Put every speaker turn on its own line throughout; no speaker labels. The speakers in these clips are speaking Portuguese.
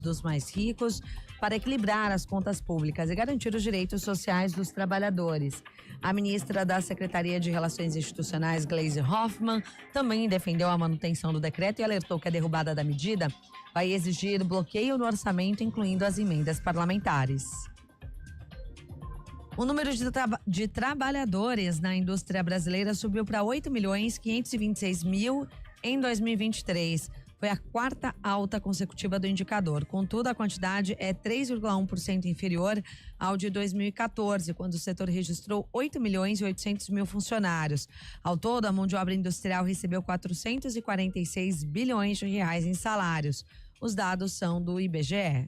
dos mais ricos para equilibrar as contas públicas e garantir os direitos sociais dos trabalhadores. A ministra da Secretaria de Relações Institucionais, Gleisi Hoffmann, também defendeu a manutenção do decreto e alertou que a derrubada da medida vai exigir bloqueio no orçamento, incluindo as emendas parlamentares. O número de trabalhadores na indústria brasileira subiu para 8.526.000 em 2023. Foi a quarta alta consecutiva do indicador. Contudo, a quantidade é 3,1% inferior ao de 2014, quando o setor registrou 8.800.000 funcionários. Ao todo, a mão de obra industrial recebeu 446 bilhões de reais em salários. Os dados são do IBGE.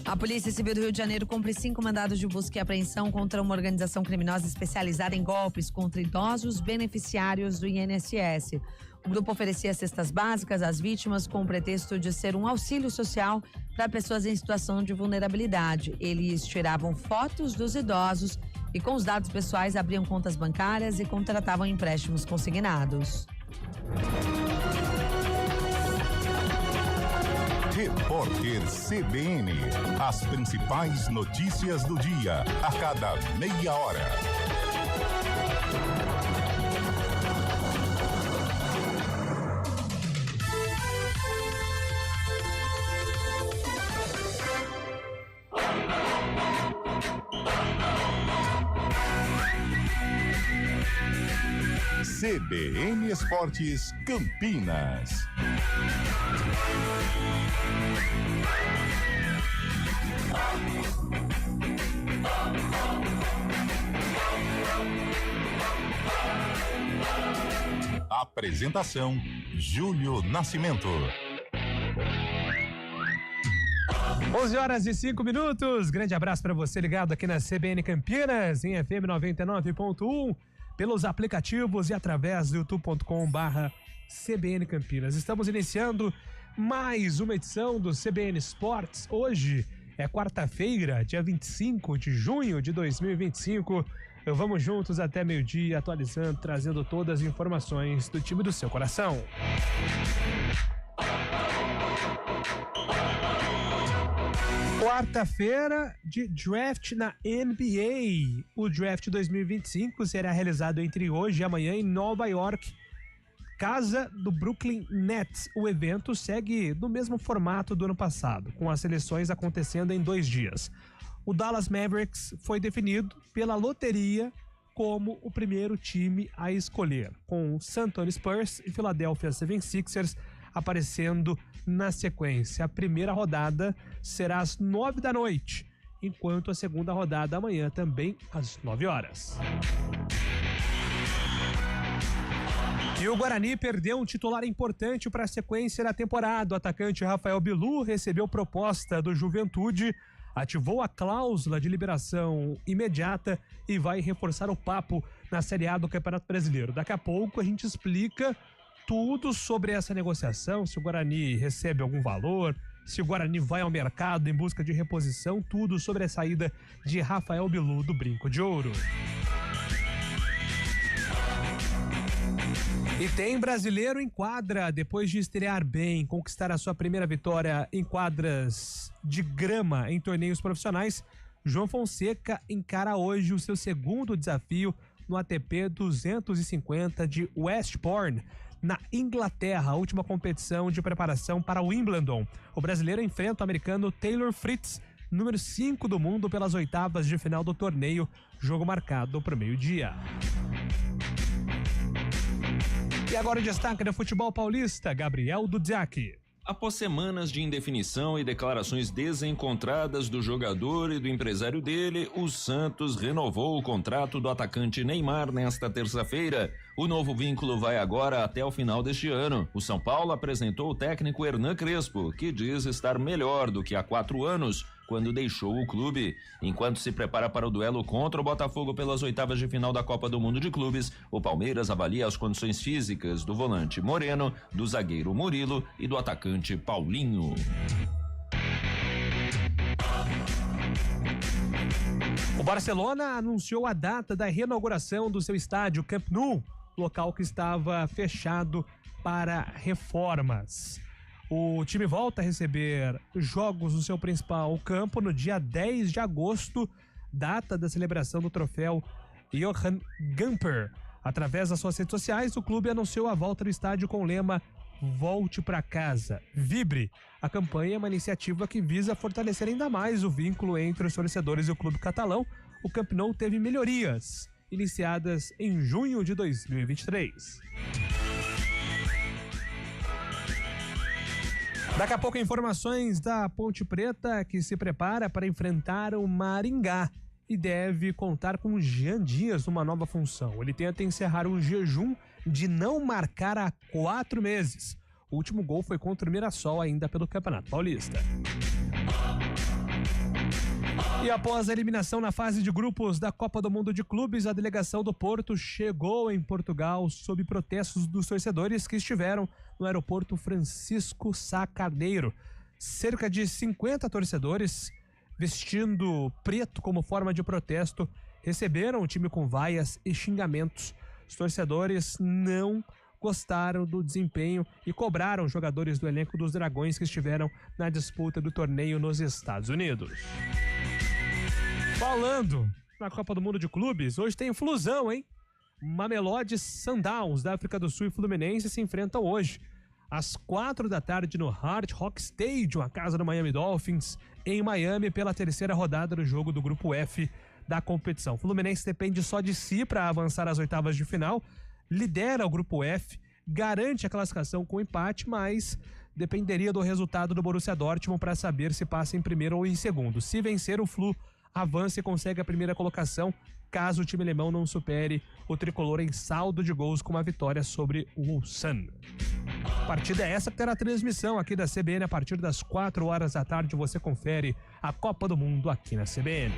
A Polícia Civil do Rio de Janeiro cumpre 5 mandados de busca e apreensão contra uma organização criminosa especializada em golpes contra idosos beneficiários do INSS. O grupo oferecia cestas básicas às vítimas com o pretexto de ser um auxílio social para pessoas em situação de vulnerabilidade. Eles tiravam fotos dos idosos e com os dados pessoais abriam contas bancárias e contratavam empréstimos consignados.
Repórter CBN. As principais notícias do dia, a cada meia hora. CBN Esportes Campinas. Apresentação: Júlio Nascimento.
11h05. Grande abraço para você ligado aqui na CBN Campinas, em FM 99.1, pelos aplicativos e através do youtube.com/CBN Campinas. Estamos iniciando mais uma edição do CBN Esportes. Hoje é quarta-feira, dia 25 de junho de 2025. Vamos juntos até meio-dia, atualizando, trazendo todas as informações do time do seu coração. Quarta-feira de draft na NBA. O draft 2025 será realizado entre hoje e amanhã em Nova York, casa do Brooklyn Nets. O evento segue no mesmo formato do ano passado, com as seleções acontecendo em 2 dias. O Dallas Mavericks foi definido pela loteria como o primeiro time a escolher, com San Antonio Spurs e Philadelphia 76ers aparecendo na sequência. A primeira rodada será às 9 da noite, enquanto a segunda rodada amanhã também às 9 horas. E o Guarani perdeu um titular importante para a sequência da temporada. O atacante Rafael Bilu recebeu proposta do Juventude, ativou a cláusula de liberação imediata e vai reforçar o papo na Série A do Campeonato Brasileiro. Daqui a pouco a gente explica tudo sobre essa negociação, se o Guarani recebe algum valor, se o Guarani vai ao mercado em busca de reposição, tudo sobre a saída de Rafael Bilu do Brinco de Ouro. E tem brasileiro em quadra. Depois de estrear bem, conquistar a sua primeira vitória em quadras de grama em torneios profissionais, João Fonseca encara hoje o seu segundo desafio no ATP 250 de Westbourne, na Inglaterra, a última competição de preparação para o Wimbledon. O brasileiro enfrenta o americano Taylor Fritz, número 5 do mundo, pelas oitavas de final do torneio, jogo marcado para o meio-dia. E agora o destaque do futebol paulista, Gabriel Dudziak.
Após semanas de indefinição e declarações desencontradas do jogador e do empresário dele, o Santos renovou o contrato do atacante Neymar nesta terça-feira. O novo vínculo vai agora até o final deste ano. O São Paulo apresentou o técnico Hernan Crespo, que diz estar melhor do que há 4 anos, quando deixou o clube. Enquanto se prepara para o duelo contra o Botafogo pelas oitavas de final da Copa do Mundo de Clubes, o Palmeiras avalia as condições físicas do volante Moreno, do zagueiro Murilo e do atacante Paulinho.
O Barcelona anunciou a data da reinauguração do seu estádio Camp Nou, local que estava fechado para reformas. O time volta a receber jogos no seu principal campo no dia 10 de agosto, data da celebração do troféu Johan Gamper. Através das suas redes sociais, o clube anunciou a volta do estádio com o lema Volte pra casa, vibre. A campanha é uma iniciativa que visa fortalecer ainda mais o vínculo entre os torcedores e o clube catalão. O Camp Nou teve melhorias iniciadas em junho de 2023. Daqui a pouco, informações da Ponte Preta, que se prepara para enfrentar o Maringá e deve contar com Jean Dias numa nova função. Ele tenta encerrar um jejum de não marcar há 4 meses. O último gol foi contra o Mirassol, ainda pelo Campeonato Paulista. E após a eliminação na fase de grupos da Copa do Mundo de Clubes, a delegação do Porto chegou em Portugal sob protestos dos torcedores que estiveram no aeroporto Francisco Sá Carneiro. Cerca de 50 torcedores, vestindo preto como forma de protesto, receberam o time com vaias e xingamentos. Os torcedores não gostaram do desempenho e cobraram os jogadores do elenco dos Dragões que estiveram na disputa do torneio nos Estados Unidos. Falando na Copa do Mundo de Clubes, hoje tem Flusão, hein? Mamelodi Sundowns da África do Sul e Fluminense se enfrentam hoje, às 4 da tarde no Hard Rock Stadium, a casa do Miami Dolphins, em Miami, pela terceira rodada do jogo do Grupo F da competição. O Fluminense depende só de si para avançar às oitavas de final, lidera o Grupo F, garante a classificação com empate, mas dependeria do resultado do Borussia Dortmund para saber se passa em primeiro ou em segundo. Se vencer, o Flu avança e consegue a primeira colocação, caso o time alemão não supere o tricolor em saldo de gols com uma vitória sobre o Ulsan. A partida é essa que terá transmissão aqui da CBN a partir das 4 horas da tarde. Você confere a Copa do Mundo aqui na CBN.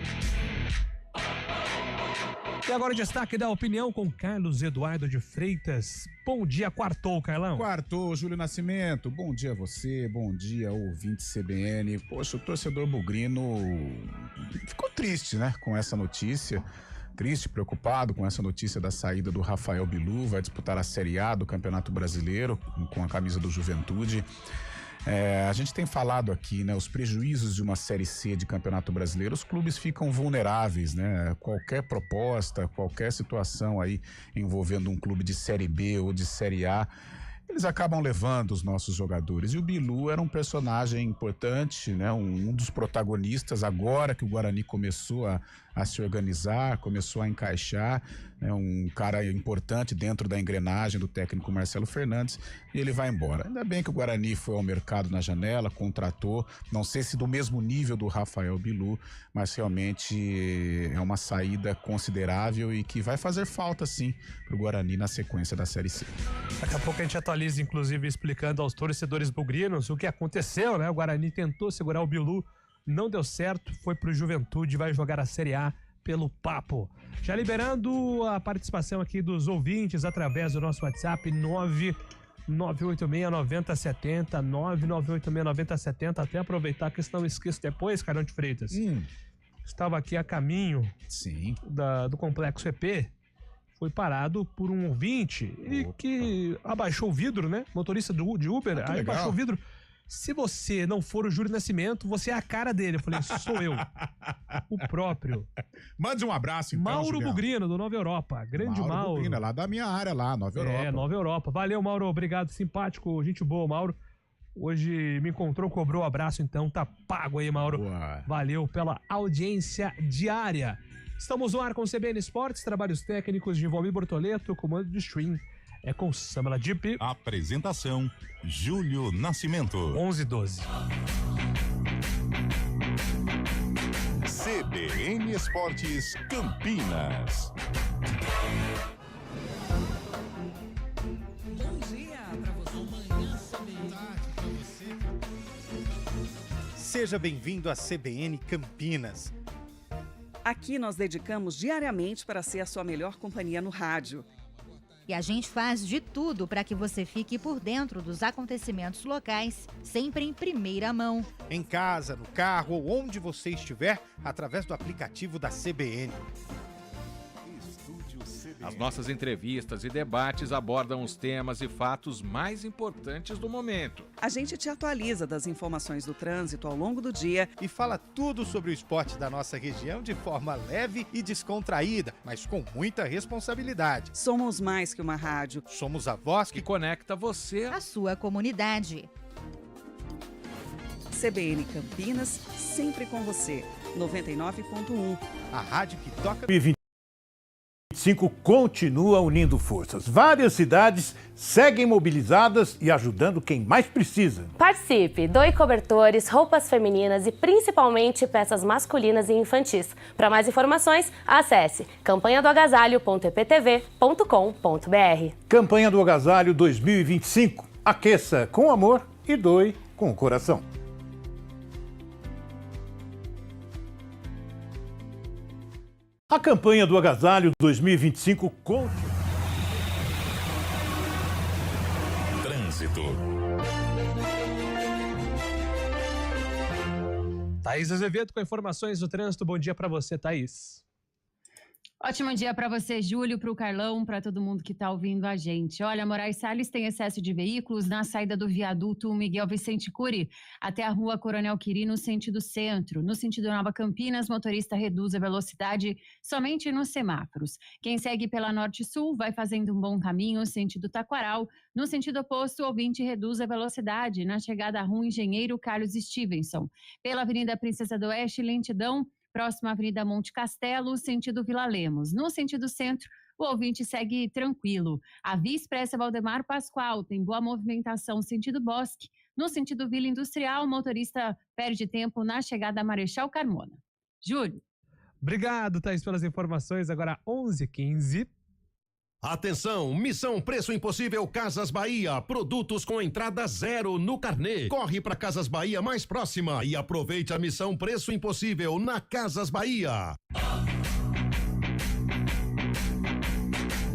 E agora o destaque da opinião com Carlos Eduardo de Freitas. Bom dia, quartou, Carlão.
Quartou, Júlio Nascimento. Bom dia a você, bom dia, ouvinte CBN. Poxa, o torcedor bugrino ficou triste, né, com essa notícia. Triste, preocupado com essa notícia da saída do Rafael Bilu. Vai disputar a Série A do Campeonato Brasileiro com a camisa do Juventude. A gente tem falado aqui, né, os prejuízos de uma Série C de Campeonato Brasileiro, os clubes ficam vulneráveis, né? Qualquer proposta, qualquer situação aí envolvendo um clube de Série B ou de Série A, eles acabam levando os nossos jogadores. E o Bilu era um personagem importante, né? Um dos protagonistas, agora que o Guarani começou a se organizar, começou a encaixar, né? Um cara importante dentro da engrenagem do técnico Marcelo Fernandes, e ele vai embora. Ainda bem que o Guarani foi ao mercado na janela, contratou, não sei se do mesmo nível do Rafael Bilu, mas realmente é uma saída considerável e que vai fazer falta sim pro Guarani na sequência da Série C.
Daqui a pouco a gente atualiza, inclusive, explicando aos torcedores bugrinos o que aconteceu, né? O Guarani tentou segurar o Bilu, não deu certo, foi pro Juventude, vai jogar a Série A pelo Papo. Já liberando a participação aqui dos ouvintes através do nosso WhatsApp 998699070, 998699070. Até aproveitar que não esqueço depois, Carlão de Freitas. Estava aqui a caminho do Complexo EP, foi parado por um ouvinte e que abaixou o vidro, né? Motorista de Uber, aí abaixou o vidro. Se você não for o Júlio Nascimento, você é a cara dele. Eu falei, sou eu. O próprio.
Mande um abraço, então,
Mauro
Julião.
Bugrino, do Nova Europa. Grande Mauro.
Bugrino, é lá da minha área, lá, Nova Europa.
Nova Europa. Valeu, Mauro. Obrigado. Simpático, gente boa, Mauro. Hoje me encontrou, cobrou o abraço, então tá pago aí, Mauro.
Boa.
Valeu pela audiência diária. Estamos no ar com o CBN Esportes, trabalhos técnicos de Valmir Bortoleto, comando de stream é com Samela Dipp.
Apresentação, Júlio Nascimento.
11:12.
CBN Esportes Campinas.
Bom dia pra você.
Seja bem-vindo à CBN Campinas.
Aqui nós dedicamos diariamente para ser a sua melhor companhia no rádio.
E a gente faz de tudo para que você fique por dentro dos acontecimentos locais, sempre em primeira mão.
Em casa, no carro ou onde você estiver, através do aplicativo da CBN.
Estúdio CBN.
As nossas entrevistas e debates abordam os temas e fatos mais importantes do momento.
A gente te atualiza das informações do trânsito ao longo do dia
E fala tudo sobre o esporte da nossa região de forma leve e descontraída, mas com muita responsabilidade.
Somos mais que uma rádio.
Somos a voz
Que
que
conecta você.
A sua comunidade.
CBN Campinas, sempre com você. 99.1.
a rádio que toca
2025 continua unindo forças. Várias cidades seguem mobilizadas e ajudando quem mais precisa.
Participe, doe cobertores, roupas femininas e principalmente peças masculinas e infantis. Para mais informações, acesse campanhadoagasalho.eptv.com.br.
Campanha do Agasalho 2025. Aqueça com amor e doe com o coração. A campanha do Agasalho 2025 continua.
Trânsito.
Thaís Azevedo com informações do trânsito. Bom dia para você, Thaís.
Ótimo dia para você, Júlio, para o Carlão, para todo mundo que está ouvindo a gente. Olha, Moraes Salles tem excesso de veículos na saída do viaduto Miguel Vicente Cury até a rua Coronel Quirino, no sentido centro. No sentido Nova Campinas, motorista reduz a velocidade somente nos semáforos. Quem segue pela Norte-Sul vai fazendo um bom caminho, sentido Taquaral. No sentido oposto, o ouvinte reduz a velocidade na chegada à rua Engenheiro Carlos Stevenson. Pela Avenida Princesa do Oeste, lentidão próxima à Avenida Monte Castelo, sentido Vila Lemos. No sentido centro, o ouvinte segue tranquilo. A Via Expressa Valdemar Pascoal tem boa movimentação, sentido Bosque. No sentido Vila Industrial, o motorista perde tempo na chegada a Marechal Carmona. Júlio.
Obrigado, Thaís, pelas informações. Agora 11h15.
Atenção, missão Preço Impossível Casas Bahia, produtos com entrada zero no carnê. Corre para Casas Bahia mais próxima e aproveite a missão Preço Impossível na Casas Bahia.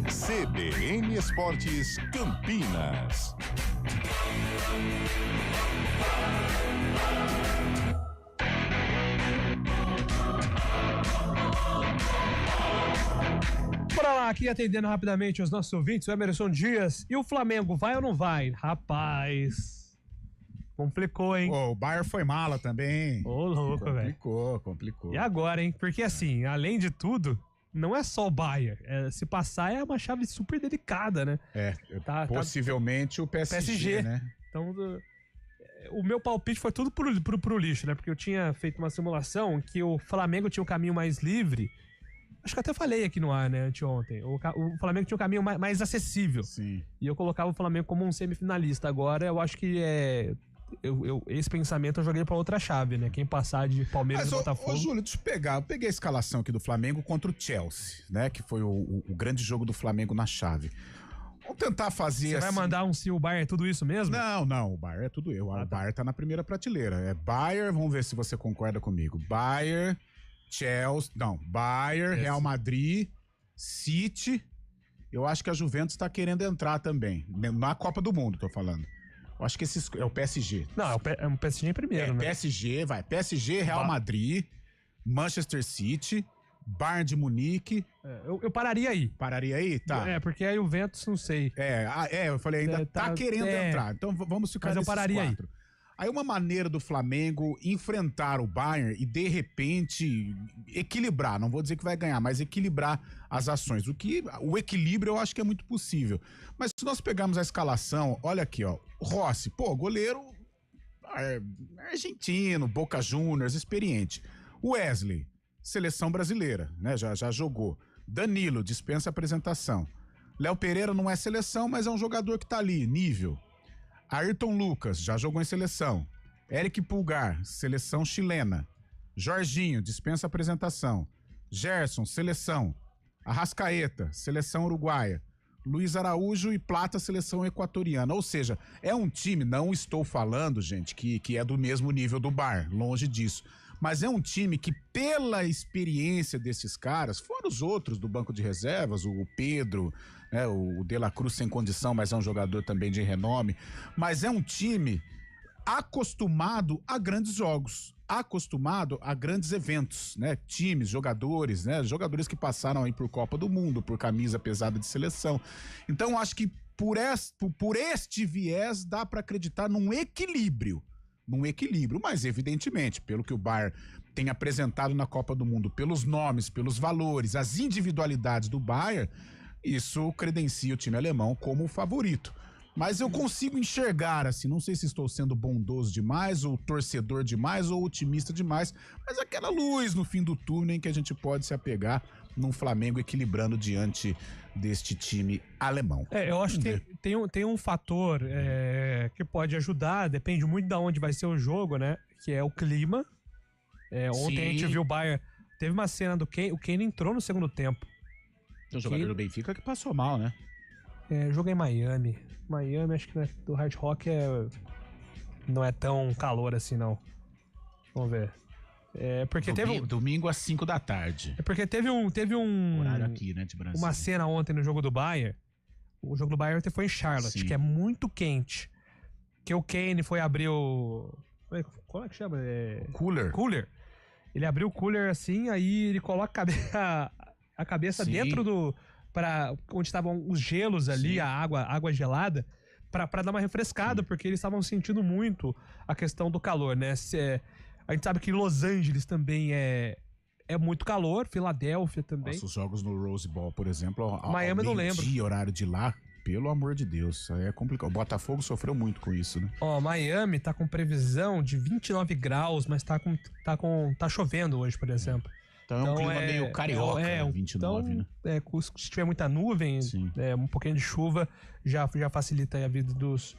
CBN Esportes Campinas.
Bora lá, aqui atendendo rapidamente os nossos ouvintes, o Emerson Dias. E o Flamengo, vai ou não vai? Rapaz, complicou, hein?
O Bayern foi mala também.
Ô, louco, velho.
Complicou.
E agora, hein? Porque assim, além de tudo, não é só o Bayern. Se passar é uma chave super delicada, né?
Possivelmente o PSG, né?
Então, o meu palpite foi tudo pro lixo, né? Porque eu tinha feito uma simulação que o Flamengo tinha um caminho mais livre. Acho que até falei aqui no ar, né, anteontem. O Flamengo tinha um caminho mais acessível.
Sim.
E eu colocava o Flamengo como um semifinalista. Agora eu acho que esse pensamento eu joguei pra outra chave, né? Quem passar de Palmeiras e Botafogo.
Ô, Júlio, deixa eu pegar. Eu peguei a escalação aqui do Flamengo contra o Chelsea, né? Que foi o grande jogo do Flamengo na chave. Vamos tentar fazer
Você vai mandar se o Bayern é tudo isso mesmo?
Não, o Bayern é tudo eu. O Bayern tá na primeira prateleira. É Bayern, vamos ver se você concorda comigo. Bayern, Chelsea, Bayern, Real Madrid, City. Eu acho que a Juventus tá querendo entrar também. Na Copa do Mundo, tô falando. Eu acho que é o PSG.
Não, é o PSG em primeiro, né?
PSG, Real Madrid, Manchester City, Bayern de Munique.
Eu pararia aí.
Pararia aí? Tá.
Porque aí o Juventus, não sei.
Eu falei, ainda tá querendo entrar. Então vamos ficar
Mas eu pararia
4. Aí uma maneira do Flamengo enfrentar o Bayern e de repente equilibrar, não vou dizer que vai ganhar, mas equilibrar as ações. O equilíbrio eu acho que é muito possível. Mas se nós pegarmos a escalação, olha aqui, ó, Rossi, goleiro argentino, Boca Juniors, experiente. Wesley, seleção brasileira, né? Já jogou. Danilo, dispensa apresentação. Léo Pereira não é seleção, mas é um jogador que tá ali, nível. Ayrton Lucas, já jogou em seleção. Eric Pulgar, seleção chilena. Jorginho, dispensa apresentação. Gerson, seleção. Arrascaeta, seleção uruguaia. Luiz Araújo e Plata, seleção equatoriana. Ou seja, é um time, não estou falando, gente, que é do mesmo nível do Bayern, longe disso. Mas é um time que, pela experiência desses caras, fora os outros do banco de reservas, o Pedro, né, o De La Cruz sem condição, mas é um jogador também de renome. Mas é um time acostumado a grandes jogos, acostumado a grandes eventos, né? Times, jogadores, né? Jogadores que passaram aí por Copa do Mundo, por camisa pesada de seleção. Então, acho que por este viés dá para acreditar num equilíbrio, mas evidentemente, pelo que o Bayern tem apresentado na Copa do Mundo, pelos nomes, pelos valores, as individualidades do Bayern, isso credencia o time alemão como o favorito. Mas eu consigo enxergar, assim, não sei se estou sendo bondoso demais, ou torcedor demais, ou otimista demais, mas aquela luz no fim do túnel em que a gente pode se apegar num Flamengo equilibrando diante deste time alemão.
Eu acho que tem um fator que pode ajudar, depende muito de onde vai ser o jogo, né? Que é o clima. Ontem a gente viu o Bayern, teve uma cena do Kane, o Kane entrou no segundo tempo.
O jogador do Benfica que passou mal, né?
Jogo em Miami, acho que do Hard Rock não é tão calor assim, não. Vamos ver. Porque
domingo às 5 da tarde.
Porque teve um
horário aqui, né, de Brasília.
Uma cena ontem no jogo do Bayern. O jogo do Bayern foi em Charlotte, que é muito quente. Que o Kane foi abrir o... Como é que chama? Cooler. Ele abriu o cooler assim, aí ele coloca a cabeça dentro do... onde estavam os gelos ali, a água gelada, pra dar uma refrescada, porque eles estavam sentindo muito a questão do calor, né? A gente sabe que Los Angeles também é muito calor, Filadélfia também.
Nossa, os jogos no Rose Bowl, por exemplo,
Miami eu não lembro.
Horário de lá, pelo amor de Deus, é complicado. O Botafogo sofreu muito com isso, né?
Miami tá com previsão de 29 graus, mas tá chovendo hoje, por exemplo.
Então é um clima meio carioca, 29, né?
Se tiver muita nuvem, um pouquinho de chuva, já facilita aí a vida dos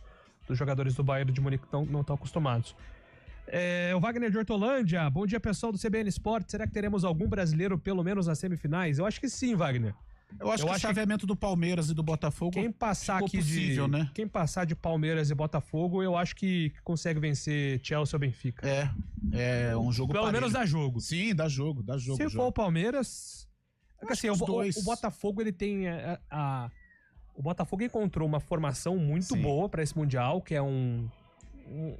jogadores do Bayern de Munique que não estão acostumados. O Wagner de Hortolândia, bom dia pessoal do CBN Esporte, será que teremos algum brasileiro pelo menos nas semifinais? Eu acho que sim, Wagner.
Eu acho que o chaveamento do Palmeiras e do Botafogo
quem passar aqui
possível, né?
Quem passar de Palmeiras e Botafogo, eu acho que consegue vencer Chelsea ou Benfica.
É um jogo
pelo menos dá jogo.
Sim, dá jogo.
Se for o Palmeiras... Assim, o Botafogo, ele tem... O Botafogo encontrou uma formação muito boa para esse Mundial, que é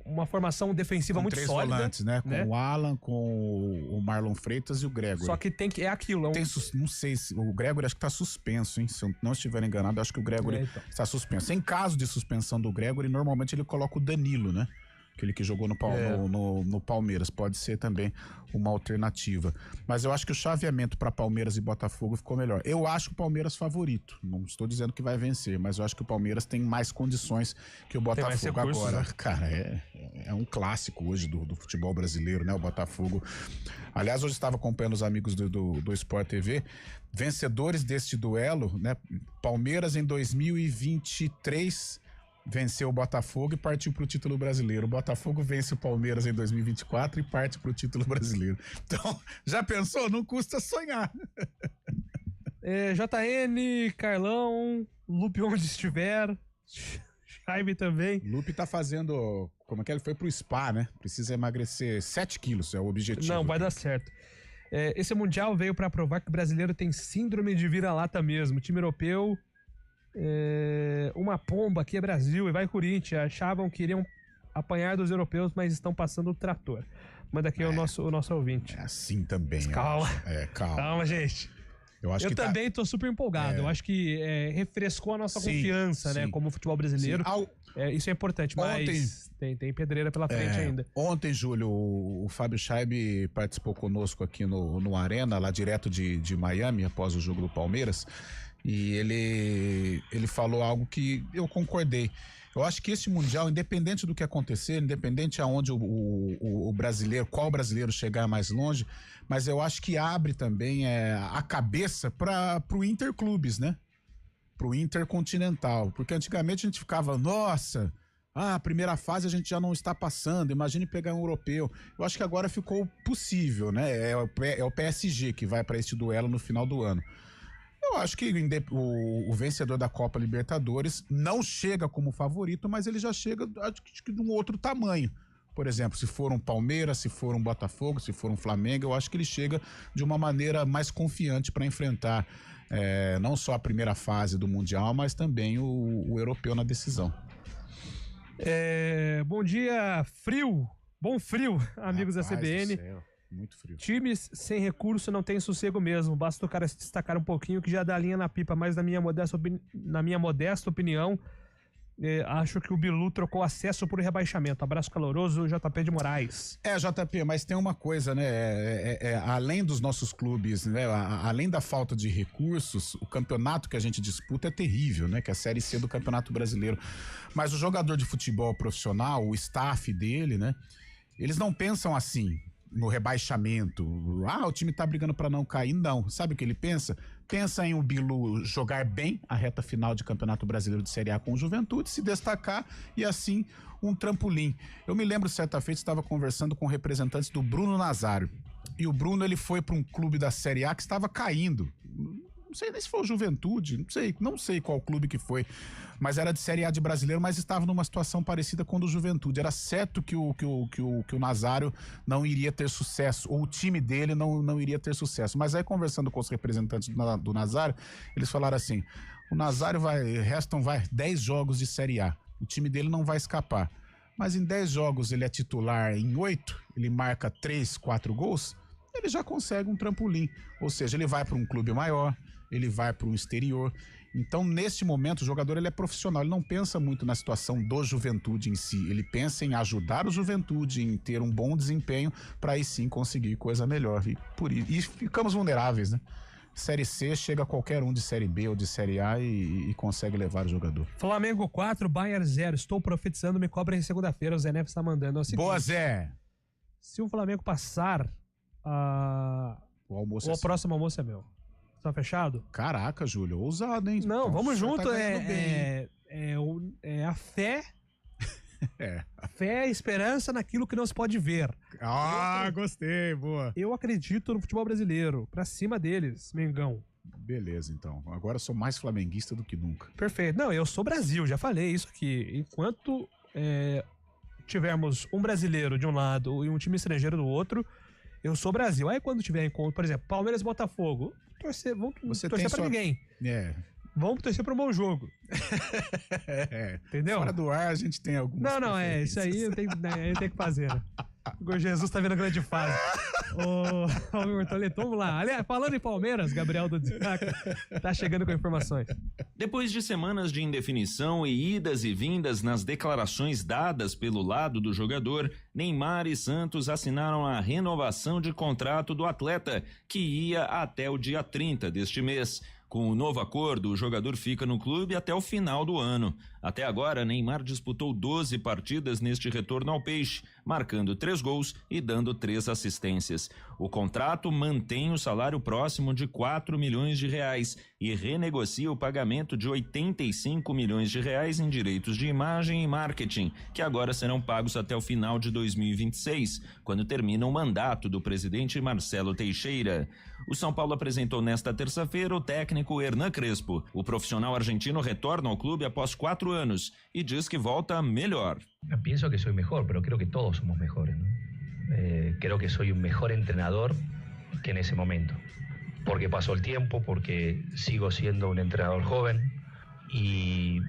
uma formação defensiva muito sólida.
3 volantes, né? Com o Alan, com o Marlon Freitas e o Gregory.
Só que é aquilo.
Não sei se... O Gregory acho que tá suspenso, hein? Se eu não estiver enganado, acho que o Gregory está suspenso. Em caso de suspensão do Gregory, normalmente ele coloca o Danilo, né? Aquele que jogou no Palmeiras. Pode ser também uma alternativa. Mas eu acho que o chaveamento para Palmeiras e Botafogo ficou melhor. Eu acho o Palmeiras favorito. Não estou dizendo que vai vencer, mas eu acho que o Palmeiras tem mais condições que o Botafogo agora. Né? Cara, é um clássico hoje do futebol brasileiro, né? O Botafogo. Aliás, hoje estava acompanhando os amigos do Sport TV. Vencedores deste duelo, né? Palmeiras em 2023... venceu o Botafogo e partiu pro título brasileiro. O Botafogo vence o Palmeiras em 2024 e parte pro título brasileiro. Então, já pensou? Não custa sonhar.
JN, Carlão, Lupe onde estiver, Jaime também.
Lupe tá fazendo... Como é que ele foi pro spa, né? Precisa emagrecer 7 quilos, é o objetivo.
Não, vai dar certo. Esse Mundial veio para provar que o brasileiro tem síndrome de vira-lata mesmo. O time europeu... uma pomba aqui é Brasil e vai Corinthians. Achavam que iriam apanhar dos europeus, mas estão passando o trator. Manda aqui o nosso ouvinte.
É assim também.
Calma.
Calma.
Calma, gente. Eu também tô super empolgado. Eu acho que refrescou a nossa confiança, né? Como futebol brasileiro. Isso é importante, mas tem pedreira pela frente ainda.
Ontem, Júlio, o Fábio Scheib participou conosco aqui no Arena, lá direto de Miami, após o jogo do Palmeiras. E ele falou algo que eu concordei. Eu acho que esse Mundial, independente do que acontecer, independente aonde o brasileiro, qual brasileiro chegar mais longe, mas eu acho que abre também a cabeça para o Interclubes, né? Pro Intercontinental. Porque antigamente a gente ficava, nossa, a primeira fase a gente já não está passando, imagine pegar um europeu. Eu acho que agora ficou possível, né? É o PSG que vai para esse duelo no final do ano. Eu acho que o vencedor da Copa Libertadores não chega como favorito, mas ele já chega de um outro tamanho. Por exemplo, se for um Palmeiras, se for um Botafogo, se for um Flamengo, eu acho que ele chega de uma maneira mais confiante para enfrentar não só a primeira fase do Mundial, mas também o europeu na decisão.
Bom dia, frio. Bom frio, amigos da CBN.
Muito frio.
Times sem recurso não tem sossego mesmo. Basta o cara se destacar um pouquinho que já dá linha na pipa. Mas na minha modesta opinião, acho que o Bilu trocou acesso por rebaixamento. Abraço caloroso, JP de Moraes.
JP, mas tem uma coisa, né? Além dos nossos clubes, né? Além da falta de recursos, o campeonato que a gente disputa é terrível, né? Que é a Série C do Campeonato Brasileiro. Mas o jogador de futebol profissional, o staff dele, né? Eles não pensam assim no rebaixamento. O time tá brigando pra não cair. Não. Sabe o que ele pensa? Pensa em o Bilu jogar bem a reta final de Campeonato Brasileiro de Série A com o Juventude, se destacar e assim um trampolim. Eu me lembro, certa feita, estava conversando com representantes do Bruno Nazário. E o Bruno, ele foi para um clube da Série A que estava caindo. Não sei nem se foi o Juventude, não sei qual clube que foi, mas era de Série A de brasileiro, mas estava numa situação parecida com a do Juventude. Era certo que o Nazário não iria ter sucesso, ou o time dele não iria ter sucesso. Mas aí, conversando com os representantes do Nazário, eles falaram assim: o Nazário restam 10 jogos de Série A, o time dele não vai escapar. Mas em 10 jogos ele é titular, em 8 ele marca 3, 4 gols, ele já consegue um trampolim. Ou seja, ele vai para um clube maior, ele vai para um exterior. Então, neste momento, o jogador ele é profissional, ele não pensa muito na situação do Juventude em si, ele pensa em ajudar o Juventude, em ter um bom desempenho, para aí sim conseguir coisa melhor. E ficamos vulneráveis, né? Série C, chega qualquer um de Série B ou de Série A e consegue levar o jogador.
Flamengo 4, Bayern 0. Estou profetizando, me cobrem segunda-feira. O Zé Neves está mandando. É o seguinte,
boa, Zé!
Se o Flamengo passar, o próximo almoço é meu. Tá fechado?
Caraca, Júlio, ousado, hein?
Não, vamos junto.
Tá
a fé. A fé é a esperança naquilo que não se pode ver.
Gostei, boa.
Eu acredito no futebol brasileiro. Pra cima deles, Mengão.
Beleza, então. Agora eu sou mais flamenguista do que nunca.
Perfeito. Não, eu sou Brasil, já falei isso aqui. Enquanto tivermos um brasileiro de um lado e um time estrangeiro do outro, eu sou Brasil. Aí quando tiver encontro, por exemplo, Palmeiras e Botafogo, vamos torcer pra ninguém. Vamos torcer pra um bom jogo. Entendeu?
Fora do ar a gente tem algumas
isso aí eu tenho que fazer, né? O Jesus tá vendo a grande fase. Vamos lá. Aliás, falando em Palmeiras, Gabriel do Destaque tá chegando com informações.
Depois de semanas de indefinição e idas e vindas nas declarações dadas pelo lado do jogador, Neymar e Santos assinaram a renovação de contrato do atleta, que ia até o dia 30 deste mês. Com o novo acordo, o jogador fica no clube até o final do ano. Até agora, Neymar disputou 12 partidas neste retorno ao Peixe, marcando 3 gols e dando 3 assistências. O contrato mantém o salário próximo de 4 milhões de reais e renegocia o pagamento de 85 milhões de reais em direitos de imagem e marketing, que agora serão pagos até o final de 2026, quando termina o mandato do presidente Marcelo Teixeira. O São Paulo apresentou nesta terça-feira o técnico Hernan Crespo. O profissional argentino retorna ao clube após 4 anos e diz que volta melhor.
Pienso que soy mejor, pero creo que todos somos mejores, ¿no? Creo que soy un mejor entrenador que en ese momento, porque pasó el tiempo, porque sigo siendo un entrenador joven y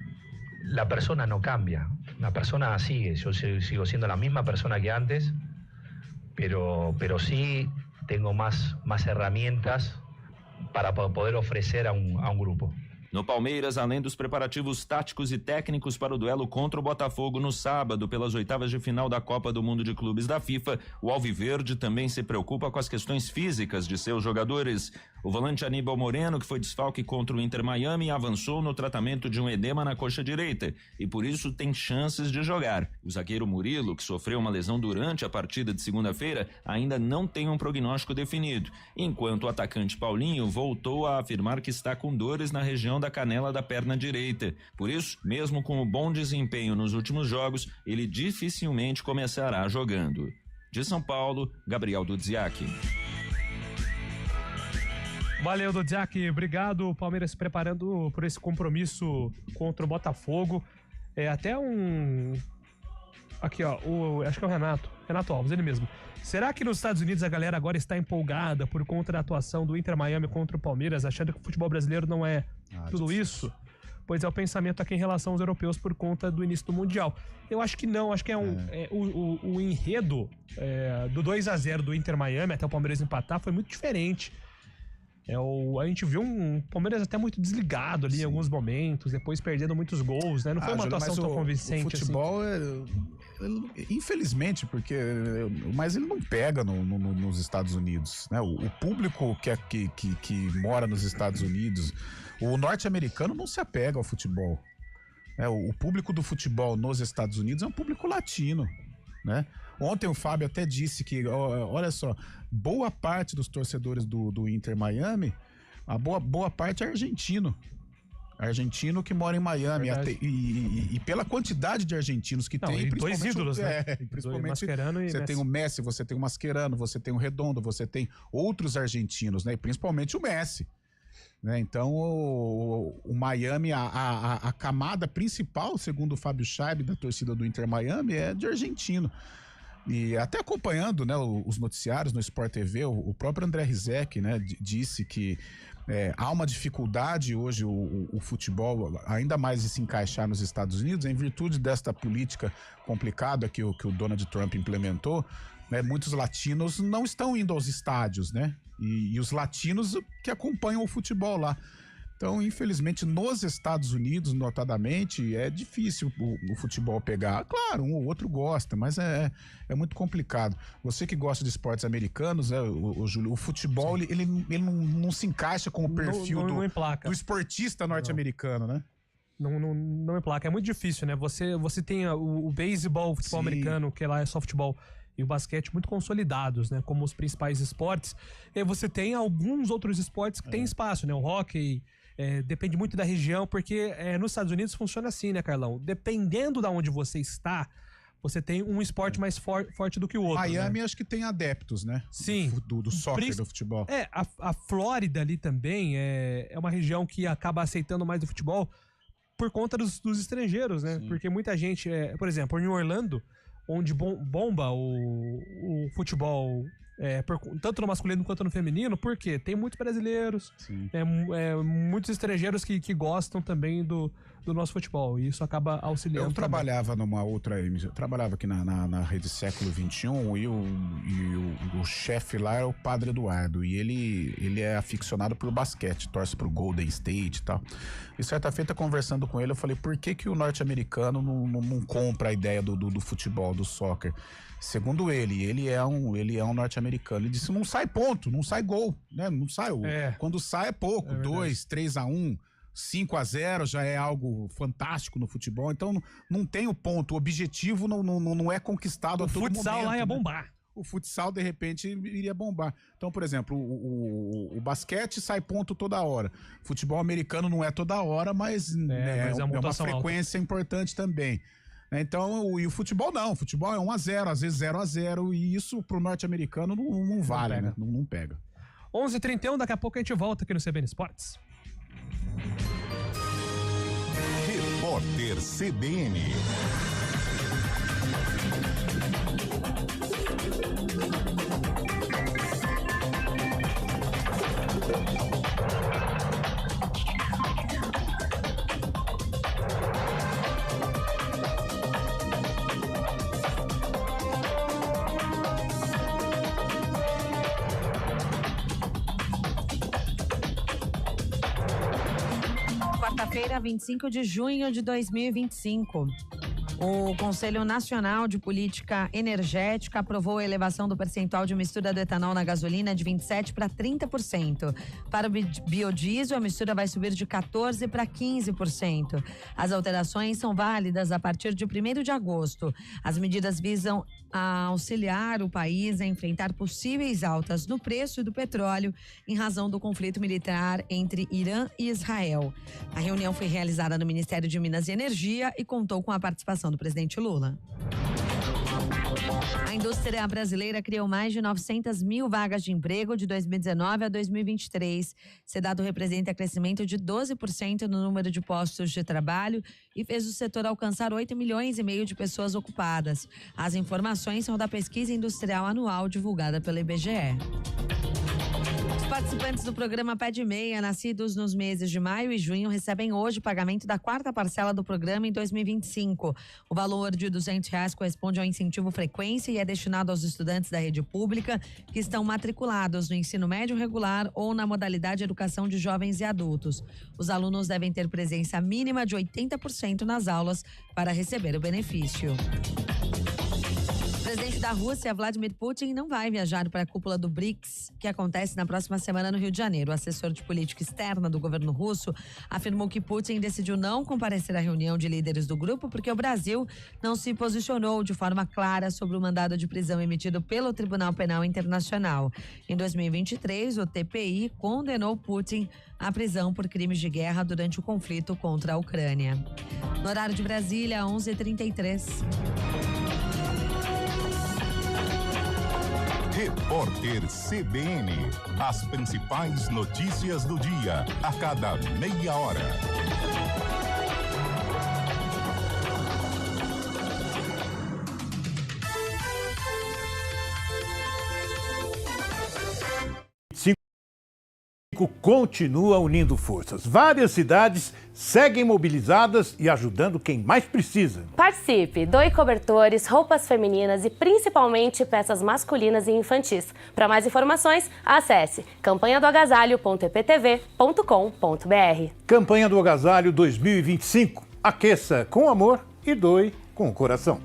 la persona no cambia, la persona sigue, yo sigo siendo la misma persona que antes, pero sí tengo más herramientas para poder ofrecer a un grupo.
No Palmeiras, além dos preparativos táticos e técnicos para o duelo contra o Botafogo no sábado pelas oitavas de final da Copa do Mundo de Clubes da FIFA, o Alviverde também se preocupa com as questões físicas de seus jogadores. O volante Aníbal Moreno, que foi desfalque contra o Inter Miami, avançou no tratamento de um edema na coxa direita e por isso tem chances de jogar. O zagueiro Murilo, que sofreu uma lesão durante a partida de segunda-feira, ainda não tem um prognóstico definido, enquanto o atacante Paulinho voltou a afirmar que está com dores na região da canela da perna direita. Por isso, mesmo com o bom desempenho nos últimos jogos, ele dificilmente começará jogando. De São Paulo, Gabriel Dudziak.
Valeu, Dudziak, obrigado. O Palmeiras se preparando por esse compromisso contra o Botafogo. Até um... Aqui, ó, acho que é o Renato Alves, ele mesmo. Será que nos Estados Unidos a galera agora está empolgada por conta da atuação do Inter Miami contra o Palmeiras, achando que o futebol brasileiro não é tudo isso? pois é o pensamento aqui em relação aos europeus por conta do início do Mundial. Eu acho que não, acho que o enredo do 2-0 do Inter Miami até o Palmeiras empatar foi muito diferente. A gente viu um Palmeiras até muito desligado ali em alguns momentos, depois perdendo muitos gols, né? Não foi uma atuação tão convincente.
O futebol infelizmente, mas ele não pega nos Estados Unidos, né? O público que mora nos Estados Unidos, o norte-americano não se apega ao futebol. O público do futebol nos Estados Unidos é um público latino, né? Ontem o Fábio até disse que, olha só, boa parte dos torcedores do Inter Miami, a boa parte é argentino que mora em Miami, e pela quantidade de argentinos que tem,
dois ídolos, né?
Principalmente você tem o Messi, você tem o Mascherano, você tem o Redondo, você tem outros argentinos, né? E principalmente o Messi, né? Então o Miami, a camada principal, segundo o Fábio Scheib, da torcida do Inter Miami, é de argentino. E até acompanhando, né, os noticiários no Sport TV, o próprio André Rizek, né, disse que há uma dificuldade hoje o futebol, ainda mais de se encaixar nos Estados Unidos, em virtude desta política complicada que o Donald Trump implementou, né, muitos latinos não estão indo aos estádios, né, e os latinos que acompanham o futebol lá. Então, infelizmente, nos Estados Unidos, notadamente, é difícil o futebol pegar. Claro, um ou outro gosta, mas é muito complicado. Você que gosta de esportes americanos, né, Júlio, o futebol ele não se encaixa com o perfil do esportista norte-americano, né?
Não emplaca. É muito difícil, né? Você tem o beisebol, o futebol americano, que lá é só futebol, e o basquete muito consolidados, né? Como os principais esportes. E você tem alguns outros esportes que têm espaço, né? O hóquei. Depende muito da região, porque nos Estados Unidos funciona assim, né, Carlão? Dependendo de onde você está, você tem um esporte mais forte do que o outro.
Miami,
né?
Acho que tem adeptos, né?
Sim.
Do soccer, do futebol.
A Flórida ali também é uma região que acaba aceitando mais do futebol por conta dos estrangeiros, né? Sim. Porque muita gente, por exemplo, em Orlando, onde bomba o futebol, tanto no masculino quanto no feminino, porque tem muitos brasileiros, muitos estrangeiros que gostam também do nosso futebol, e isso acaba auxiliando.
Eu trabalhava numa outra emissora, trabalhava aqui na Rede Século XXI, e o chefe lá é o Padre Eduardo, e ele é aficionado por basquete, torce pro Golden State e tal. E certa feita, conversando com ele, eu falei, por que o norte-americano não compra a ideia do futebol, do soccer? Segundo ele é um norte-americano. Ele disse, não sai ponto, não sai gol, né? Não sai. Quando sai é pouco, 2, 3-1, 5-0 já é algo fantástico no futebol. Então não tem o ponto. O objetivo não é conquistado a todo momento.
O futsal lá ia bombar.
O futsal, de repente, iria bombar. Então, por exemplo, o basquete sai ponto toda hora. Futebol americano não é toda hora, mas é uma frequência importante também. Então, e o futebol não. O futebol é 1-0, às vezes 0-0, e isso pro norte-americano não vale, né? Não pega.
11h31, daqui a pouco a gente volta aqui no CBN Esportes.
Repórter CBN.
Quarta-feira, 25 de junho de 2025. O Conselho Nacional de Política Energética aprovou a elevação do percentual de mistura do etanol na gasolina de 27% para 30%. Para o biodiesel, a mistura vai subir de 14% para 15%. As alterações são válidas a partir de 1º de agosto. As medidas visam auxiliar o país a enfrentar possíveis altas no preço do petróleo em razão do conflito militar entre Irã e Israel. A reunião foi realizada no Ministério de Minas e Energia e contou com a participação do presidente Lula. A indústria brasileira criou mais de 900 mil vagas de emprego de 2019 a 2023. Esse dado representa crescimento de 12% no número de postos de trabalho e fez o setor alcançar 8,5 milhões de pessoas ocupadas. As informações são da pesquisa industrial anual divulgada pela IBGE. Participantes do programa Pé de Meia, nascidos nos meses de maio e junho, recebem hoje o pagamento da 4ª parcela do programa em 2025. O valor de R$200 corresponde ao incentivo frequência e é destinado aos estudantes da rede pública que estão matriculados no ensino médio regular ou na modalidade educação de jovens e adultos. Os alunos devem ter presença mínima de 80% nas aulas para receber o benefício. O presidente da Rússia, Vladimir Putin, não vai viajar para a cúpula do BRICS, que acontece na próxima semana no Rio de Janeiro. O assessor de política externa do governo russo afirmou que Putin decidiu não comparecer à reunião de líderes do grupo porque o Brasil não se posicionou de forma clara sobre o mandado de prisão emitido pelo Tribunal Penal Internacional. Em 2023, o TPI condenou Putin à prisão por crimes de guerra durante o conflito contra a Ucrânia. No horário de Brasília, 11h33.
Repórter CBN. As principais notícias do dia, a cada meia hora.
Continua unindo forças. Várias cidades seguem mobilizadas e ajudando quem mais precisa.
Participe, doe cobertores, roupas femininas e principalmente peças masculinas e infantis. Para mais informações, acesse campanhadoagasalho.eptv.com.br.
Campanha do Agasalho 2025. Aqueça com amor e doe com o coração.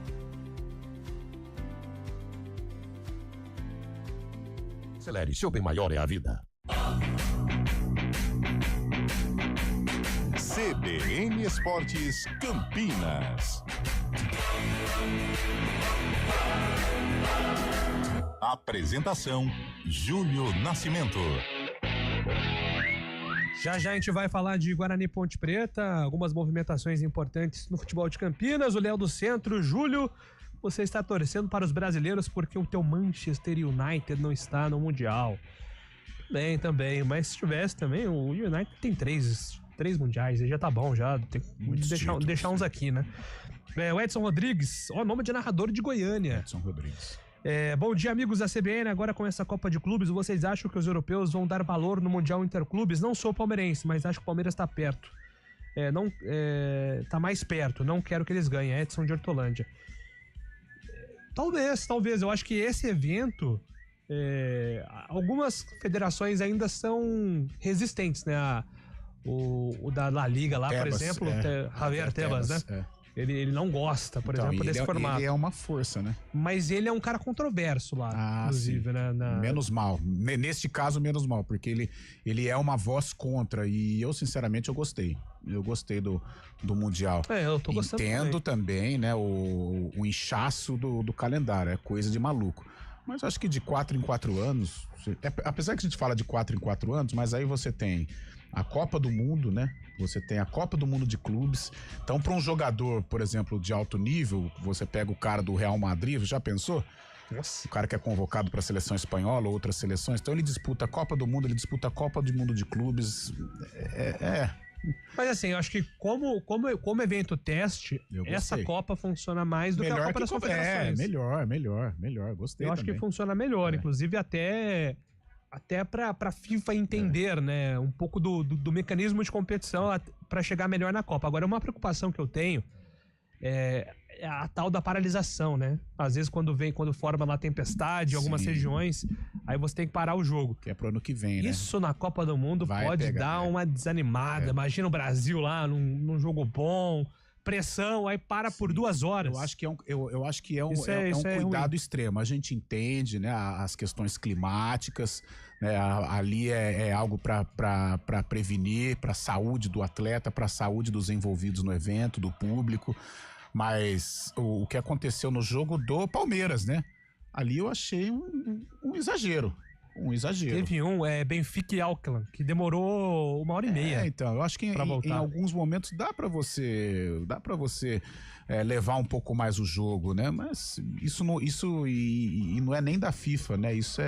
Acelere, seu bem maior é a vida.
CBN Esportes Campinas. Apresentação: Júlio Nascimento.
Já a gente vai falar de Guarani Ponte Preta, algumas movimentações importantes no futebol de Campinas. O Léo do Centro, Júlio, você está torcendo para os brasileiros porque o teu Manchester United não está no Mundial. Também, mas se tivesse também, o United tem três mundiais, aí já tá bom, já tem que deixar uns aqui, né? O Edson Rodrigues, nome de narrador de Goiânia.
Edson Rodrigues.
Bom dia, amigos da CBN. Agora com essa Copa de Clubes, vocês acham que os europeus vão dar valor no Mundial Interclubes? Não sou palmeirense, mas acho que o Palmeiras tá perto. Tá mais perto, não quero que eles ganhem. Edson de Hortolândia. Talvez, eu acho que esse evento... algumas federações ainda são resistentes, né? O da La Liga lá,
Tebas,
por exemplo, Javier Tebas, né? Ele não gosta, por exemplo, desse formato.
Ele é uma força, né?
Mas ele é um cara controverso lá, inclusive, né?
Menos mal. Neste caso, menos mal, porque ele é uma voz contra e eu, sinceramente, eu gostei. Eu gostei do Mundial.
Eu tô gostando.
Entendo também, né, o inchaço do calendário, é coisa de maluco. Mas acho que de 4 em 4 anos, apesar que a gente fala de 4 em 4 anos, mas aí você tem a Copa do Mundo, né? Você tem a Copa do Mundo de clubes. Então, para um jogador, por exemplo, de alto nível, você pega o cara do Real Madrid, já pensou? Nossa. O cara que é convocado para a seleção espanhola ou outras seleções. Então, ele disputa a Copa do Mundo, ele disputa a Copa do Mundo de clubes.
Mas assim, eu acho que como evento teste, essa Copa funciona mais do que a Copa das Confederações.
Melhor. Gostei.
Eu acho que funciona melhor, inclusive até pra FIFA entender, né, um pouco do mecanismo de competição para chegar melhor na Copa. Agora, uma preocupação que eu tenho é a tal da paralisação, né? Às vezes quando forma lá tempestade em algumas regiões, aí você tem que parar o jogo.
Que é pro ano que vem, né?
Isso na Copa do Mundo pode dar uma desanimada. Imagina o Brasil lá num jogo bom, pressão, aí para por 2 horas.
Eu acho que é um cuidado extremo. A gente entende, né, as questões climáticas, né, ali é algo para prevenir, para a saúde do atleta, para a saúde dos envolvidos no evento, do público. Mas o que aconteceu no jogo do Palmeiras, né? Ali eu achei um exagero.
Teve Benfica e Auckland, que demorou 1h30.
Então, eu acho que em alguns momentos dá pra você levar um pouco mais o jogo, né? Mas isso não é nem da FIFA, né? Isso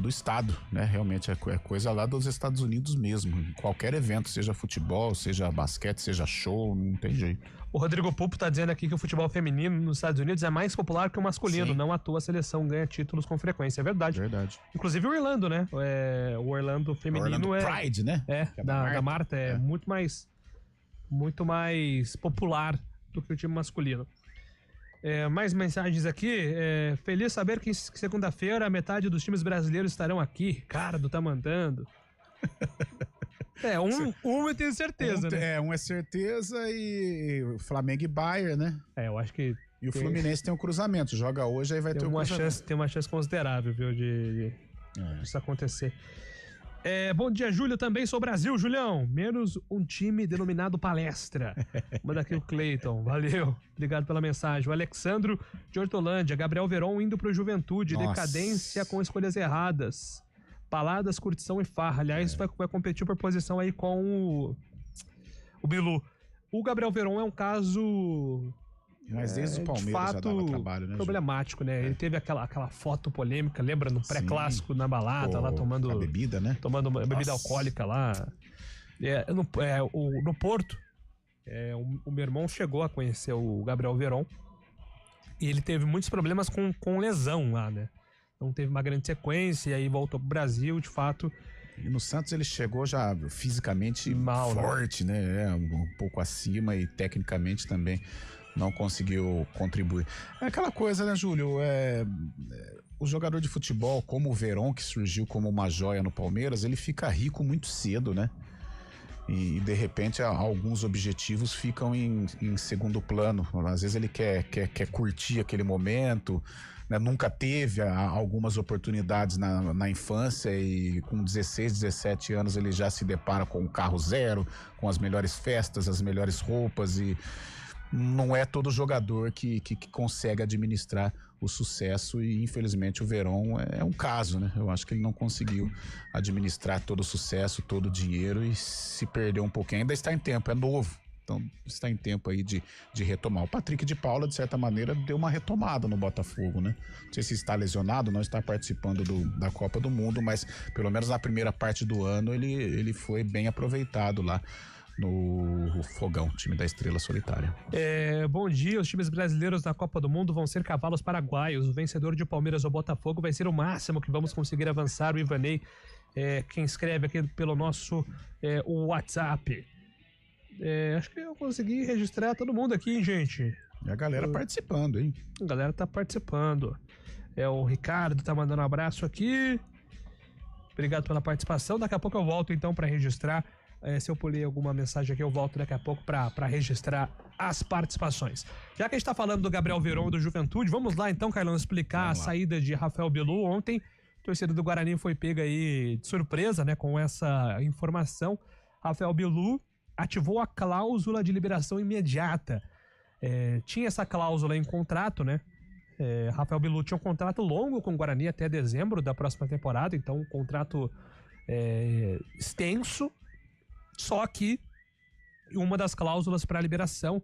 do estado, né? Realmente é coisa lá dos Estados Unidos mesmo. Qualquer evento, seja futebol, seja basquete, seja show, não tem jeito.
O Rodrigo Pupo tá dizendo aqui que o futebol feminino nos Estados Unidos é mais popular que o masculino. Sim. Não à toa a seleção ganha títulos com frequência. É verdade.
Verdade.
Inclusive o Orlando, né? O Orlando feminino
Orlando Pride, né?
Da Marta é muito mais popular do que o time masculino. Mais mensagens aqui. Feliz saber que segunda-feira metade dos times brasileiros estarão aqui. Ricardo tá mandando. Um eu tenho certeza, né?
Um é certeza e o Flamengo e Bayern, né?
Eu acho que...
E o Fluminense tem um cruzamento. Joga hoje, aí vai ter um cruzamento.
Tem uma chance considerável, viu, de isso acontecer. Bom dia, Júlio. Também sou Brasil, Julião. Menos um time denominado Palestra. Manda aqui o Cleiton. Valeu. Obrigado pela mensagem. O Alexandro de Hortolândia. Gabriel Veron indo pro Juventude. Nossa. Decadência com escolhas erradas. Paladas, curtição e farra. Aliás, vai competir por posição aí com o Bilu. O Gabriel Veron é um caso...
Mas desde o Palmeiras
de fato,
já dava trabalho, né?
Problemático, né? Ele teve aquela foto polêmica, lembra? No pré-clássico, na balada, lá tomando...
A bebida, né?
Tomando uma bebida alcoólica lá. No Porto, o meu irmão chegou a conhecer o Gabriel Veron e ele teve muitos problemas com lesão lá, né? Não teve uma grande sequência e aí voltou pro Brasil, de fato.
E no Santos ele chegou já fisicamente mal, forte, né? Um pouco acima e tecnicamente também não conseguiu contribuir. É aquela coisa, né, Júlio? O jogador de futebol, como o Veron, que surgiu como uma joia no Palmeiras, ele fica rico muito cedo, né? E de repente alguns objetivos ficam em segundo plano. Às vezes ele quer curtir aquele momento, né? Nunca teve algumas oportunidades na infância e com 16, 17 anos ele já se depara com um carro zero, com as melhores festas, as melhores roupas e não é todo jogador que consegue administrar o sucesso e infelizmente o Veron é um caso, né? Eu acho que ele não conseguiu administrar todo o sucesso, todo o dinheiro e se perdeu um pouquinho. Ainda está em tempo, é novo, então está em tempo aí de retomar. O Patrick de Paula, de certa maneira, deu uma retomada no Botafogo, né? Não sei se está lesionado, não está participando da Copa do Mundo, mas pelo menos na primeira parte do ano ele foi bem aproveitado lá no Fogão, time da Estrela Solitária.
Bom dia, os times brasileiros na Copa do Mundo vão ser cavalos paraguaios. O vencedor de Palmeiras ou Botafogo vai ser o máximo que vamos conseguir avançar. O Ivanei, quem escreve aqui pelo nosso WhatsApp. Acho que eu consegui registrar todo mundo aqui, hein, gente?
E a galera participando, hein?
A galera tá participando. O Ricardo tá mandando um abraço aqui. Obrigado pela participação. Daqui a pouco eu volto então para registrar. Se eu pulei alguma mensagem aqui, eu volto daqui a pouco para registrar as participações. Já que a gente tá falando do Gabriel Veron do Juventude, vamos lá então, Carlão, explicar a saída de Rafael Bilu. Ontem, o torcedor do Guarani foi pego aí de surpresa, né, com essa informação. Rafael Bilu ativou a cláusula de liberação imediata. Tinha essa cláusula em contrato, né? Rafael Bilu tinha um contrato longo com o Guarani até dezembro da próxima temporada, então um contrato extenso. Só que uma das cláusulas para a liberação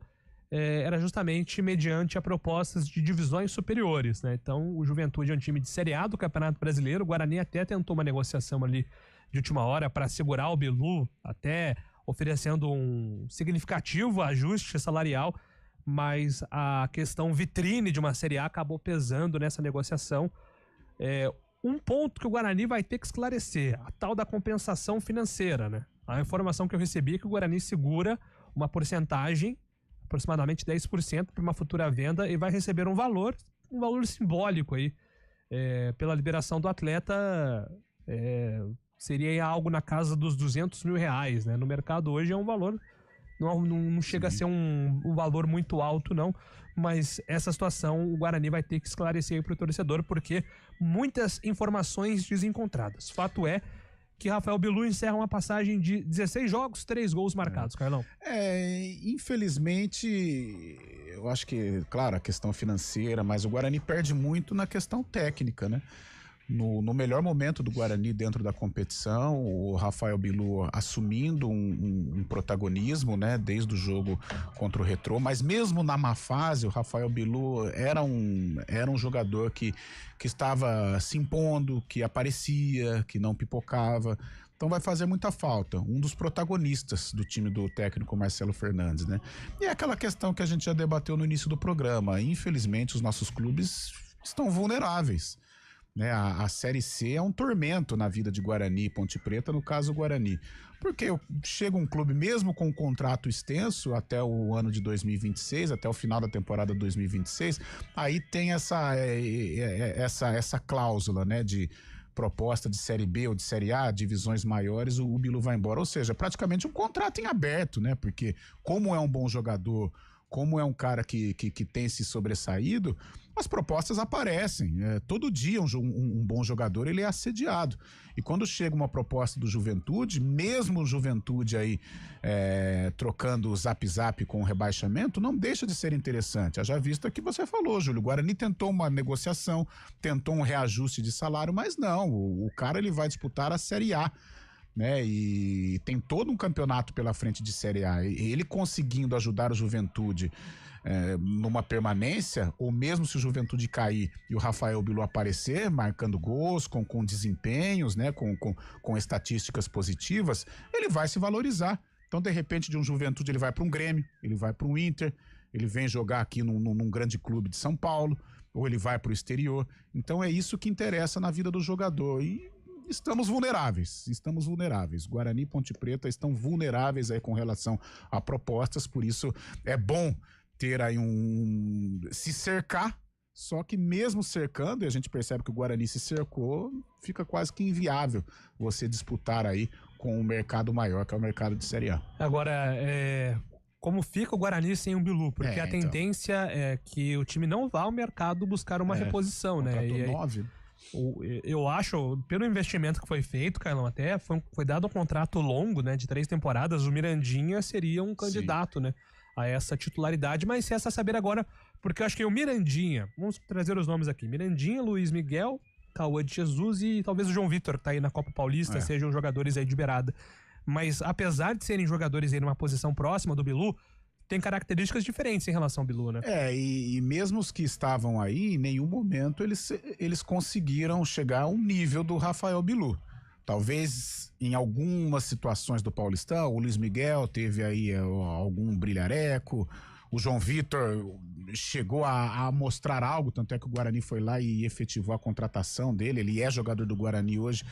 era justamente mediante a propostas de divisões superiores, né? Então, o Juventude é um time de Série A do Campeonato Brasileiro. O Guarani até tentou uma negociação ali de última hora para segurar o Bilu, até oferecendo um significativo ajuste salarial, mas a questão vitrine de uma Série A acabou pesando nessa negociação. Um ponto que o Guarani vai ter que esclarecer, a tal da compensação financeira, né? A informação que eu recebi é que o Guarani segura uma porcentagem, aproximadamente 10%, para uma futura venda e vai receber um valor simbólico aí, pela liberação do atleta. Seria algo na casa dos R$200 mil, né? No mercado hoje é um valor, não chega a ser um valor muito alto não, mas essa situação o Guarani vai ter que esclarecer aí pro torcedor, porque muitas informações desencontradas. Fato é que Rafael Bilu encerra uma passagem de 16 jogos, 3 gols marcados, Carlão.
Infelizmente, eu acho que, claro, a questão financeira, mas o Guarani perde muito na questão técnica, né? no melhor momento do Guarani dentro da competição, o Rafael Bilu assumindo um protagonismo, né, desde o jogo contra o Retrô, mas mesmo na má fase, o Rafael Bilu era um jogador que estava se impondo, que aparecia, que não pipocava. Então vai fazer muita falta, um dos protagonistas do time do técnico Marcelo Fernandes, né? E é aquela questão que a gente já debateu no início do programa, infelizmente os nossos clubes estão vulneráveis, né? A Série C é um tormento na vida de Guarani e Ponte Preta, no caso Guarani, porque chega um clube mesmo com um contrato extenso até o ano de 2026, até o final da temporada 2026, aí tem essa cláusula, né, de proposta de Série B ou de Série A, divisões maiores, o Bilu vai embora. Ou seja, praticamente um contrato em aberto, né? Porque como é um bom jogador, como é um cara que tem se sobressaído, as propostas aparecem. Todo dia um bom jogador ele é assediado. E quando chega uma proposta do Juventude, mesmo o Juventude aí trocando o zap com o rebaixamento, não deixa de ser interessante. Haja vista que você falou, Júlio, o Guarani tentou uma negociação, tentou um reajuste de salário, mas não, o cara ele vai disputar a Série A, né? E tem todo um campeonato pela frente de Série A. E ele conseguindo ajudar o Juventude numa permanência, ou mesmo se o Juventude cair e o Rafael Bilu aparecer, marcando gols, com desempenhos, né? Com estatísticas positivas, ele vai se valorizar. Então, de repente, de um Juventude ele vai para um Grêmio, ele vai para um Inter, ele vem jogar aqui num grande clube de São Paulo, ou ele vai para o exterior. Então é isso que interessa na vida do jogador. E estamos vulneráveis. Guarani e Ponte Preta estão vulneráveis aí com relação a propostas, por isso é bom ter aí se cercar, só que mesmo cercando, e a gente percebe que o Guarani se cercou, fica quase que inviável você disputar aí com um mercado maior, que é o mercado de Série A.
Agora, como fica o Guarani sem o Bilu? Porque a tendência é que o time não vá ao mercado buscar uma reposição, né?
E 9.
Eu acho, pelo investimento que foi feito, Carlão, até foi dado um contrato longo, né, de 3 temporadas, o Mirandinha seria um candidato, né, a essa titularidade, mas resta saber agora, porque eu acho que o Mirandinha, vamos trazer os nomes aqui, Mirandinha, Luiz Miguel, Cauã de Jesus e talvez o João Vitor, que tá aí na Copa Paulista, sejam jogadores aí de beirada. Mas apesar de serem jogadores aí numa posição próxima do Bilu, tem características diferentes em relação ao Bilu, né?
E mesmo os que estavam aí, em nenhum momento eles conseguiram chegar ao nível do Rafael Bilu. Talvez em algumas situações do Paulistão, o Luiz Miguel teve aí algum brilhareco, o João Vitor chegou a mostrar algo, tanto é que o Guarani foi lá e efetivou a contratação dele, ele é jogador do Guarani hoje,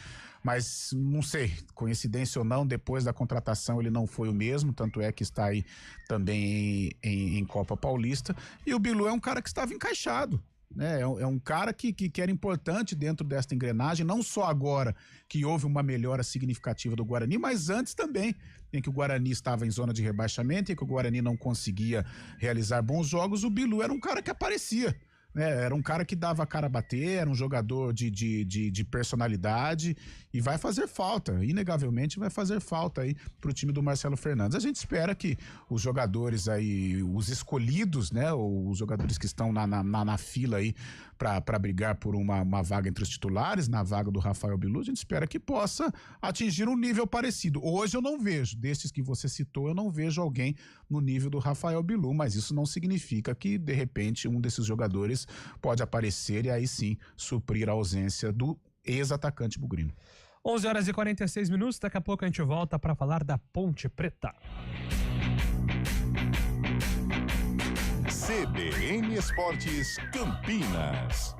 mas não sei, coincidência ou não, depois da contratação ele não foi o mesmo, tanto é que está aí também em Copa Paulista, e o Bilu é um cara que estava encaixado, né? É um cara que era importante dentro desta engrenagem, não só agora que houve uma melhora significativa do Guarani, mas antes também, em que o Guarani estava em zona de rebaixamento, em que o Guarani não conseguia realizar bons jogos, o Bilu era um cara que aparecia, né? Era um cara que dava a cara a bater, era um jogador de personalidade e vai fazer falta, inegavelmente vai fazer falta aí pro time do Marcelo Fernandes. A gente espera que os jogadores aí, os escolhidos, né, os jogadores que estão na fila aí para brigar por uma vaga entre os titulares, na vaga do Rafael Bilu, a gente espera que possa atingir um nível parecido. Hoje eu não vejo, desses que você citou, eu não vejo alguém no nível do Rafael Bilu, mas isso não significa que, de repente, um desses jogadores pode aparecer e aí sim suprir a ausência do ex-atacante bugrino.
11h46, daqui a pouco a gente volta para falar da Ponte Preta.
CBN Esportes Campinas.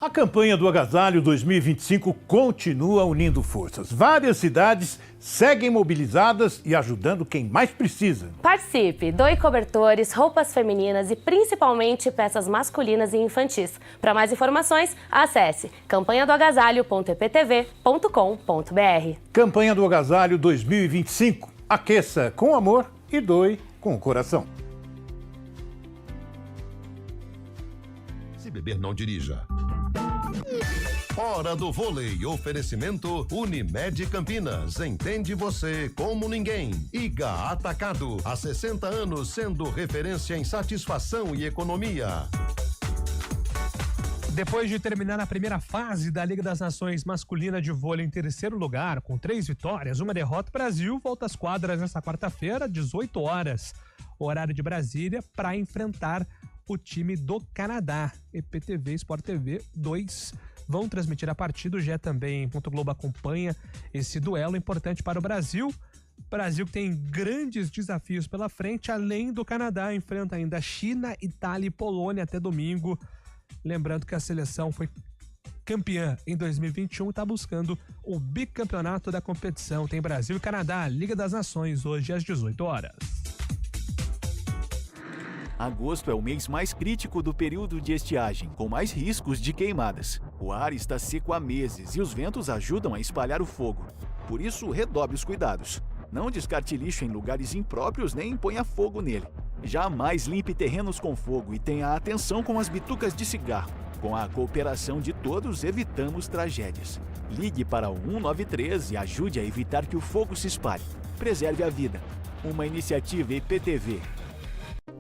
A campanha do Agasalho 2025 continua unindo forças. Várias cidades seguem mobilizadas e ajudando quem mais precisa.
Participe, doe cobertores, roupas femininas e principalmente peças masculinas e infantis. Para mais informações, acesse campanhadoagasalho.eptv.com.br.
Campanha do Agasalho 2025. Aqueça com amor e doe com o coração.
Se beber, não dirija. Hora do Vôlei. Oferecimento Unimed Campinas. Entende você como ninguém. Iga Atacado. Há 60 anos sendo referência em satisfação e economia.
Depois de terminar a primeira fase da Liga das Nações masculina de vôlei em terceiro lugar, com 3 vitórias, 1 derrota, o Brasil volta às quadras nesta quarta-feira, 18 horas, horário de Brasília, para enfrentar o time do Canadá. EPTV, Sport TV 2 vão transmitir a partida. O GE também, Globo acompanha esse duelo importante para o Brasil. Brasil que tem grandes desafios pela frente, além do Canadá, enfrenta ainda China, Itália e Polônia até domingo. Lembrando que a seleção foi campeã em 2021 e está buscando o bicampeonato da competição. Tem Brasil e Canadá, Liga das Nações, hoje às 18 horas.
Agosto é o mês mais crítico do período de estiagem, com mais riscos de queimadas. O ar está seco há meses e os ventos ajudam a espalhar o fogo. Por isso, redobre os cuidados. Não descarte lixo em lugares impróprios nem ponha fogo nele. Jamais limpe terrenos com fogo e tenha atenção com as bitucas de cigarro. Com a cooperação de todos, evitamos tragédias. Ligue para o 193 e ajude a evitar que o fogo se espalhe. Preserve a vida. Uma iniciativa IPTV.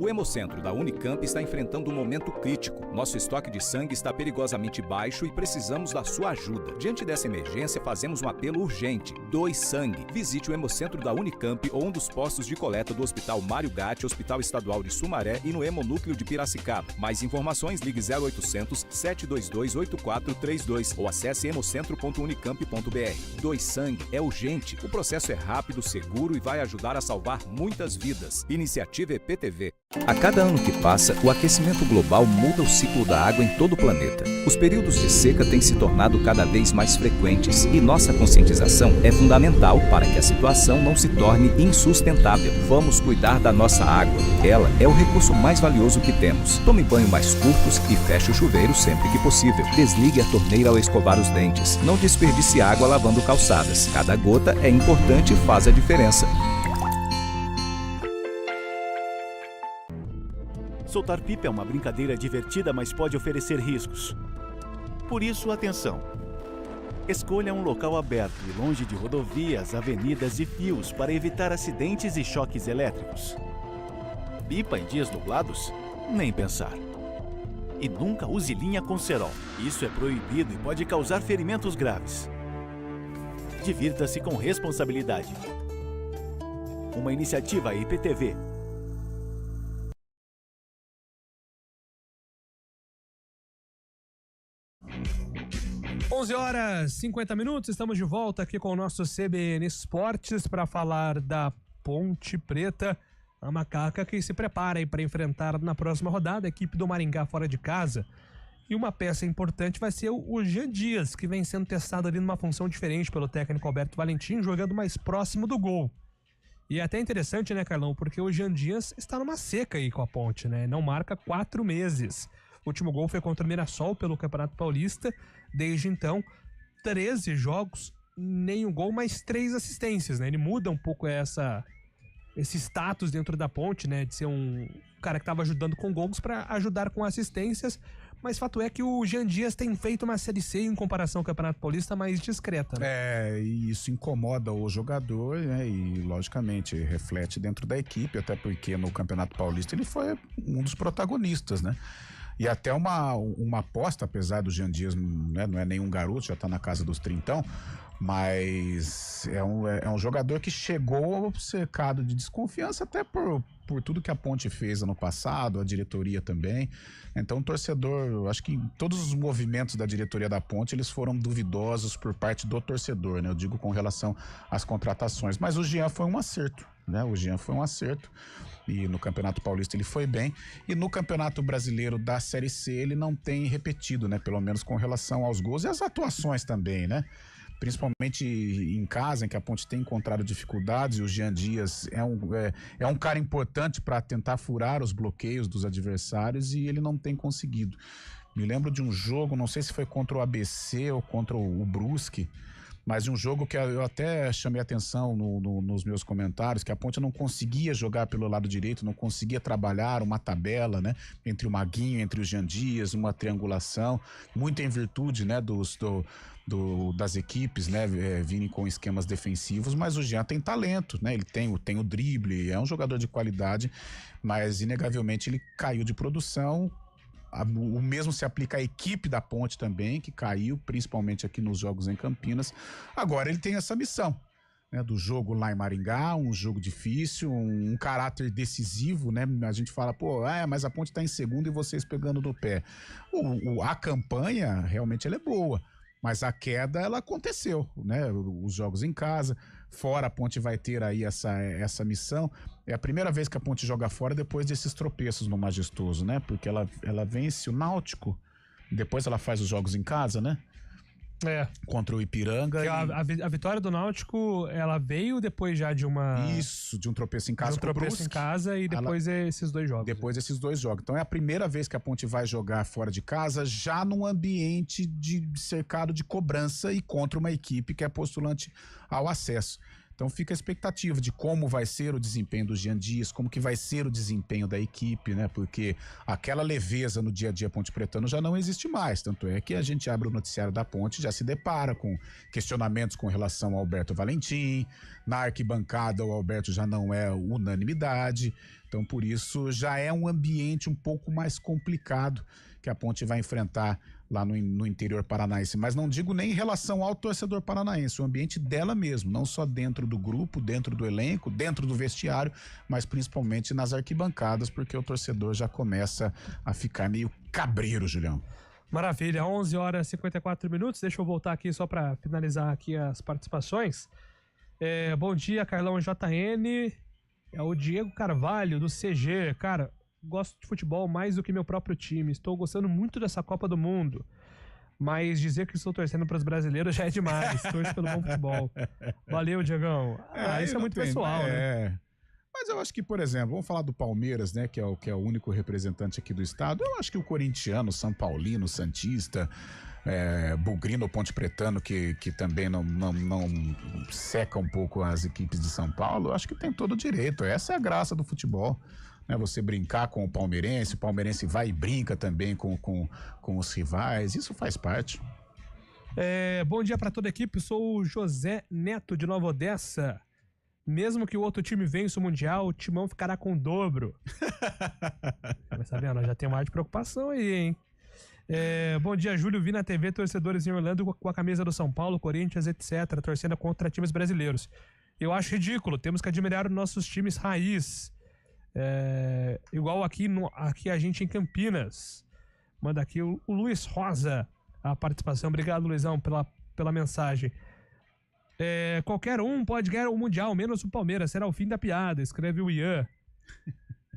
O Hemocentro da Unicamp está enfrentando um momento crítico. Nosso estoque de sangue está perigosamente baixo e precisamos da sua ajuda. Diante dessa emergência, fazemos um apelo urgente. Doe sangue. Visite o Hemocentro da Unicamp ou um dos postos de coleta do Hospital Mário Gatti, Hospital Estadual de Sumaré e no Hemonúcleo de Piracicaba. Mais informações, ligue 0800 722 8432 ou acesse hemocentro.unicamp.br. Doe sangue é urgente. O processo é rápido, seguro e vai ajudar a salvar muitas vidas. Iniciativa EPTV. A cada ano que passa, o aquecimento global muda o ciclo da água em todo o planeta. Os períodos de seca têm se tornado cada vez mais frequentes e nossa conscientização é fundamental para que a situação não se torne insustentável. Vamos cuidar da nossa água. Ela é o recurso mais valioso que temos. Tome banho mais curtos e feche o chuveiro sempre que possível. Desligue a torneira ao escovar os dentes. Não desperdice água lavando calçadas. Cada gota é importante e faz a diferença.
Soltar pipa é uma brincadeira divertida, mas pode oferecer riscos. Por isso, atenção! Escolha um local aberto e longe de rodovias, avenidas e fios para evitar acidentes e choques elétricos. Pipa em dias nublados? Nem pensar. E nunca use linha com cerol. Isso é proibido e pode causar ferimentos graves. Divirta-se com responsabilidade. Uma iniciativa IPTV.
11 horas 50 minutos, estamos de volta aqui com o nosso CBN Esportes para falar da Ponte Preta, a macaca que se prepara aí para enfrentar na próxima rodada a equipe do Maringá fora de casa. E uma peça importante vai ser o Jean Dias, que vem sendo testado ali numa função diferente pelo técnico Alberto Valentim, jogando mais próximo do gol. E é até interessante, né, Carlão, porque o Jean Dias está numa seca aí com a Ponte, né? Não marca 4 meses. O último gol foi contra o Mirassol pelo Campeonato Paulista. Desde então, 13 jogos, nenhum gol, mas 3 assistências, né? Ele muda um pouco esse status dentro da Ponte, né? De ser um cara que estava ajudando com gols para ajudar com assistências. Mas fato é que o Jean Dias tem feito uma Série C em comparação ao Campeonato Paulista mais discreta, né?
E isso incomoda o jogador, né? E logicamente reflete dentro da equipe, até porque no Campeonato Paulista ele foi um dos protagonistas, né? E até uma aposta, apesar do Jean Dias, né, não é nenhum garoto, já tá na casa dos 30, mas é um jogador que chegou cercado de desconfiança, até por tudo que a Ponte fez ano passado, a diretoria também. Então o torcedor, acho que todos os movimentos da diretoria da Ponte, eles foram duvidosos por parte do torcedor, né? Eu digo com relação às contratações, mas o Jean foi um acerto, né? O Jean foi um acerto. E no Campeonato Paulista ele foi bem. E no Campeonato Brasileiro da Série C ele não tem repetido, né? Pelo menos com relação aos gols e às atuações também, né? Principalmente em casa, em que a Ponte tem encontrado dificuldades, e o Jean Dias é um cara importante para tentar furar os bloqueios dos adversários e ele não tem conseguido. Me lembro de um jogo, não sei se foi contra o ABC ou contra o Brusque, mas de um jogo que eu até chamei atenção nos meus comentários, que a Ponte não conseguia jogar pelo lado direito, não conseguia trabalhar uma tabela, né, entre o Maguinho, entre o Jean Dias, uma triangulação, muito em virtude, né, das equipes, né, virem com esquemas defensivos, mas o Jean tem talento, né, ele tem o drible, é um jogador de qualidade, mas inegavelmente ele caiu de produção. O mesmo se aplica à equipe da Ponte também, que caiu, principalmente aqui nos jogos em Campinas. Agora ele tem essa missão, né, do jogo lá em Maringá, um jogo difícil, um caráter decisivo, né? A gente fala, mas a Ponte tá em segundo e vocês pegando no pé. A campanha, realmente, ela é boa, mas a queda, ela aconteceu, né? Os jogos em casa, fora a Ponte vai ter aí essa missão. É a primeira vez que a Ponte joga fora depois desses tropeços no Majestoso, né? Porque ela vence o Náutico, depois ela faz os jogos em casa, né? Contra o Ipiranga.
A vitória do Náutico, ela veio depois já de uma...
Isso, de um tropeço em casa
com o Brusque. Em casa e depois esses dois jogos.
Depois desses dois jogos. Então é a primeira vez que a Ponte vai jogar fora de casa, já num ambiente cercado de cobrança e contra uma equipe que é postulante ao acesso. Então fica a expectativa de como vai ser o desempenho do Jean Dias, como que vai ser o desempenho da equipe, né? Porque aquela leveza no dia a dia Ponte Pretano já não existe mais, tanto é que a gente abre o noticiário da Ponte e já se depara com questionamentos com relação ao Alberto Valentim, na arquibancada o Alberto já não é unanimidade, então por isso já é um ambiente um pouco mais complicado que a Ponte vai enfrentar lá no interior paranaense, mas não digo nem em relação ao torcedor paranaense, o ambiente dela mesmo, não só dentro do grupo, dentro do elenco, dentro do vestiário, mas principalmente nas arquibancadas, porque o torcedor já começa a ficar meio cabreiro, Julião.
Maravilha, 11 horas e 54 minutos, deixa eu voltar aqui só para finalizar aqui as participações. Bom dia, Carlão JN, é o Diego Carvalho do CG, cara, gosto de futebol mais do que meu próprio time. Estou gostando muito dessa Copa do Mundo. Mas dizer que estou torcendo para os brasileiros já é demais. Torço pelo bom futebol. Valeu, Diegão. Isso é muito pessoal, né?
Mas eu acho que, por exemplo, vamos falar do Palmeiras, né? Que é o único representante aqui do estado. Eu acho que o corintiano, São Paulino, Santista, Bugrino, Ponte Pretano, que também não seca um pouco as equipes de São Paulo, eu acho que tem todo o direito. Essa é a graça do futebol. Você brincar com o palmeirense vai e brinca também com os rivais, isso faz parte.
Bom dia para toda a equipe, sou o José Neto de Nova Odessa. Mesmo que o outro time vença o Mundial, o Timão ficará com o dobro. Mas tá vendo, já tem uma de preocupação aí, hein? Bom dia, Júlio, vi na TV torcedores em Orlando com a camisa do São Paulo, Corinthians, etc, torcendo contra times brasileiros. Eu acho ridículo, temos que admirar os nossos times raiz. Igual aqui a gente em Campinas. Manda aqui o Luiz Rosa a participação. Obrigado, Luizão, pela mensagem. Qualquer um pode ganhar o Mundial, menos o Palmeiras. Será o fim da piada, escreve o Ian.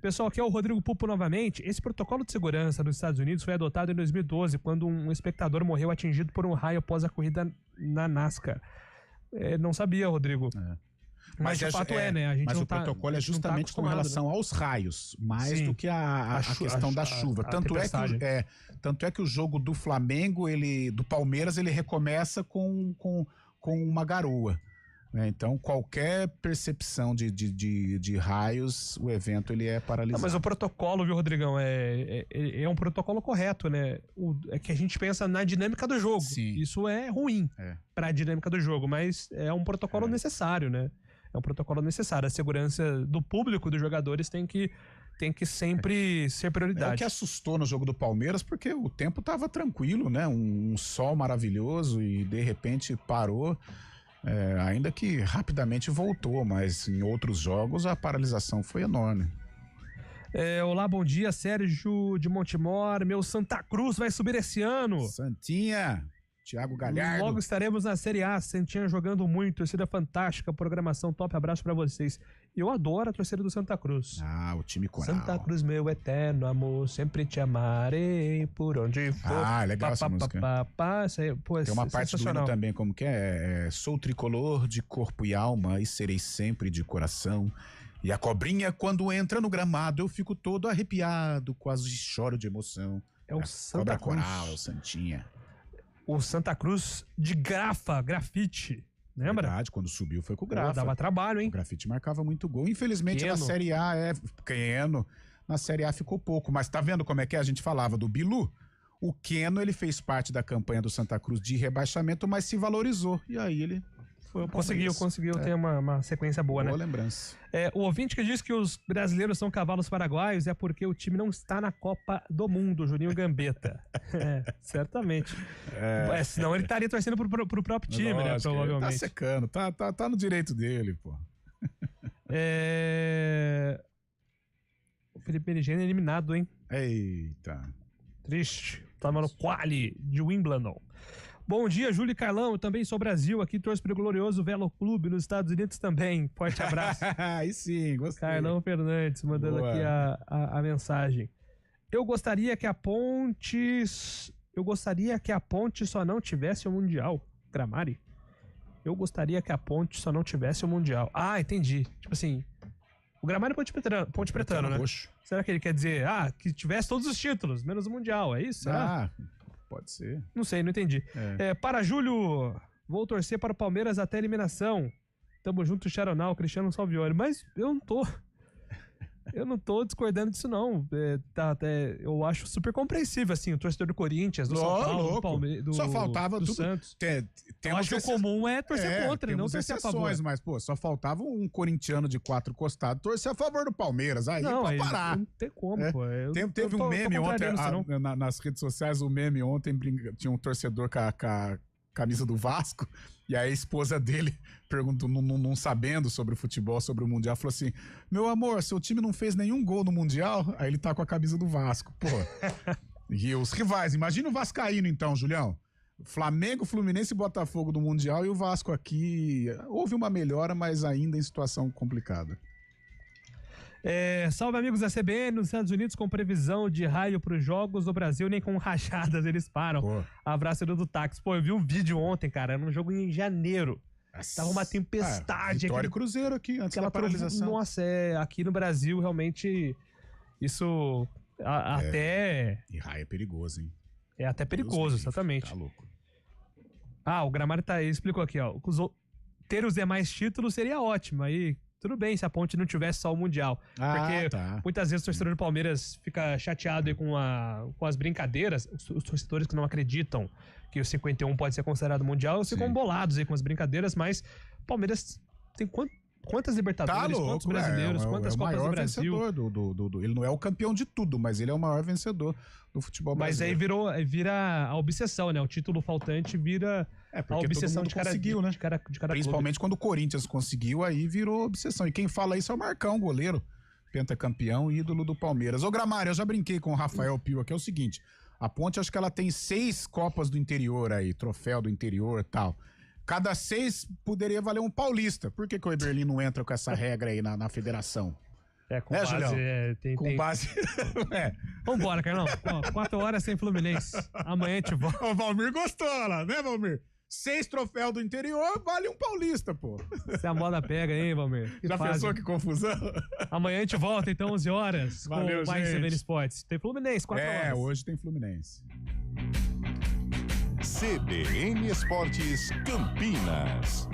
Pessoal, aqui é o Rodrigo Pupo novamente. Esse protocolo de segurança nos Estados Unidos foi adotado em 2012, quando um espectador morreu atingido por um raio após a corrida na NASCAR. Não sabia, Rodrigo. Mas de fato né? A gente
mas
não
o protocolo é justamente com relação aos raios, mais do que a questão da chuva. Tanto é que o jogo do Flamengo, do Palmeiras, ele recomeça com uma garoa. Então, qualquer percepção de raios, o evento ele é paralisado.
Mas o protocolo, viu, Rodrigão, é um protocolo correto, né? É que a gente pensa na dinâmica do jogo.
Sim.
Isso é ruim para a dinâmica do jogo, mas é um protocolo necessário, né? É um protocolo necessário. A segurança do público, dos jogadores, tem que sempre ser prioridade.
É o que assustou no jogo do Palmeiras, porque o tempo estava tranquilo, né? Um sol maravilhoso e de repente parou. Ainda que rapidamente voltou, mas em outros jogos a paralisação foi enorme.
Olá, bom dia, Sérgio de Montemor. Meu Santa Cruz vai subir esse ano.
Santinha, Thiago Galhardo.
Logo estaremos na Série A, Santinha jogando muito, torcida fantástica, programação top, abraço pra vocês. Eu adoro a torcida do Santa Cruz.
O time coral.
Santa Cruz, meu eterno amor, sempre te amarei, por onde for.
Legal essa música. Tem uma parte do hino também, como que sou tricolor de corpo e alma e serei sempre de coração. E a cobrinha, quando entra no gramado, eu fico todo arrepiado, quase choro de emoção.
É o Santa
Cobra
Cruz.
Coral, é o Santinha.
o Santa Cruz de grafite. Lembra?
Verdade, quando subiu foi com o Grafa.
Dava trabalho, hein?
O grafite marcava muito gol. Infelizmente,
Keno.
na Série A Keno. Na Série A ficou pouco. Mas tá vendo como é que é? A gente falava do Bilu. O Keno, ele fez parte da campanha do Santa Cruz de rebaixamento, mas se valorizou. E aí ele foi
Conseguiu ter uma sequência boa, né?
Boa lembrança.
O ouvinte que diz que os brasileiros são cavalos paraguaios é porque o time não está na Copa do Mundo, Juninho Gambetta. Certamente. Senão ele estaria torcendo pro próprio time,
lógico,
né? Provavelmente.
Tá secando, tá no direito dele, pô.
O Felipe Merigene é eliminado, hein?
Eita.
Triste. Tava no quali de Wimbledon. Bom dia, Júlio e Carlão. Eu também sou Brasil. Aqui torço pelo glorioso Velo Clube nos Estados Unidos também. Forte abraço.
Aí sim, gostei.
Carlão Fernandes mandando aqui a mensagem. Eu gostaria que a Ponte só não tivesse o Mundial. Gramari. Eu gostaria que a Ponte só não tivesse o Mundial. Ah, entendi. Tipo assim, o Gramari é Ponte Pretano, né?
Roxo.
Será que ele quer dizer, que tivesse todos os títulos, menos o Mundial, é isso? Será?
Pode ser.
Não sei, não entendi. Para Júlio, vou torcer para o Palmeiras até a eliminação. Tamo junto, Charonal, Cristiano Salvioli. Mas eu não tô discordando disso, não. Eu acho super compreensível, assim, o torcedor do Corinthians, do São Paulo, do Palmeiras,
só faltava
do
tudo.
Santos. Eu acho que o comum é torcer contra e não torcer a favor.
Mas, pô, só faltava um corintiano de 4 costados torcer a favor do Palmeiras. Aí pode parar.
Não tem como, pô.
Teve um meme ontem, nas redes sociais, ontem tinha um torcedor com a camisa do Vasco, e aí a esposa dele perguntou, não sabendo sobre o futebol, sobre o Mundial, falou assim: meu amor, seu time não fez nenhum gol no Mundial? Aí ele tá com a camisa do Vasco, pô. E os rivais, imagina o Vascaíno então, Julião. Flamengo, Fluminense e Botafogo do Mundial, e o Vasco aqui, houve uma melhora, mas ainda em situação complicada.
Salve, amigos da CBN. Nos Estados Unidos, com previsão de raio para os jogos, no Brasil nem com rajadas eles param.
Pô.
Abraço do táxi. Pô, eu vi um vídeo ontem, cara, num jogo em janeiro. Tava uma tempestade.
Vitória e Cruzeiro aqui, antes da paralisação.
Nossa, aqui no Brasil, realmente, isso até...
E raio é perigoso, hein?
É até perigoso, exatamente.
Tá louco.
O Gramari ele explicou aqui, ó. Ter os demais títulos seria ótimo, aí... Tudo bem se a Ponte não tivesse só o Mundial. Porque muitas vezes o torcedor do Palmeiras fica chateado aí com as brincadeiras. Os torcedores que não acreditam que o 51 pode ser considerado Mundial ficam bolados aí com as brincadeiras, mas o Palmeiras tem quantas Libertadores, quantos brasileiros, quantas Copas do Brasil.
Ele não é o campeão de tudo, mas ele é o maior vencedor do futebol brasileiro.
Mas aí vira a obsessão, né? O título faltante vira a obsessão de cada
conseguiu, né?
De cada
Principalmente quando o Corinthians conseguiu, aí virou obsessão. E quem fala isso é o Marcão, goleiro, pentacampeão, ídolo do Palmeiras. Ô Gramari, eu já brinquei com o Rafael Pio aqui, é o seguinte: a Ponte, acho que ela tem 6 Copas do Interior aí, troféu do interior e tal. Cada 6 poderia valer um paulista. Por que o Eberlin não entra com essa regra aí na federação?
Com base...
Com base...
Vambora, Carlão. 4 horas sem Fluminense. Amanhã te volta.
O Valmir gostou lá, né, Valmir? 6 troféus do interior vale um paulista, pô.
Se a moda pega, hein, Valmir?
Já pensou que confusão?
Amanhã a gente volta, então, 11 horas.
Valeu,
com mais
gente.
CBN Esportes. Tem Fluminense, 4 horas.
Hoje tem Fluminense.
CBN Esportes Campinas.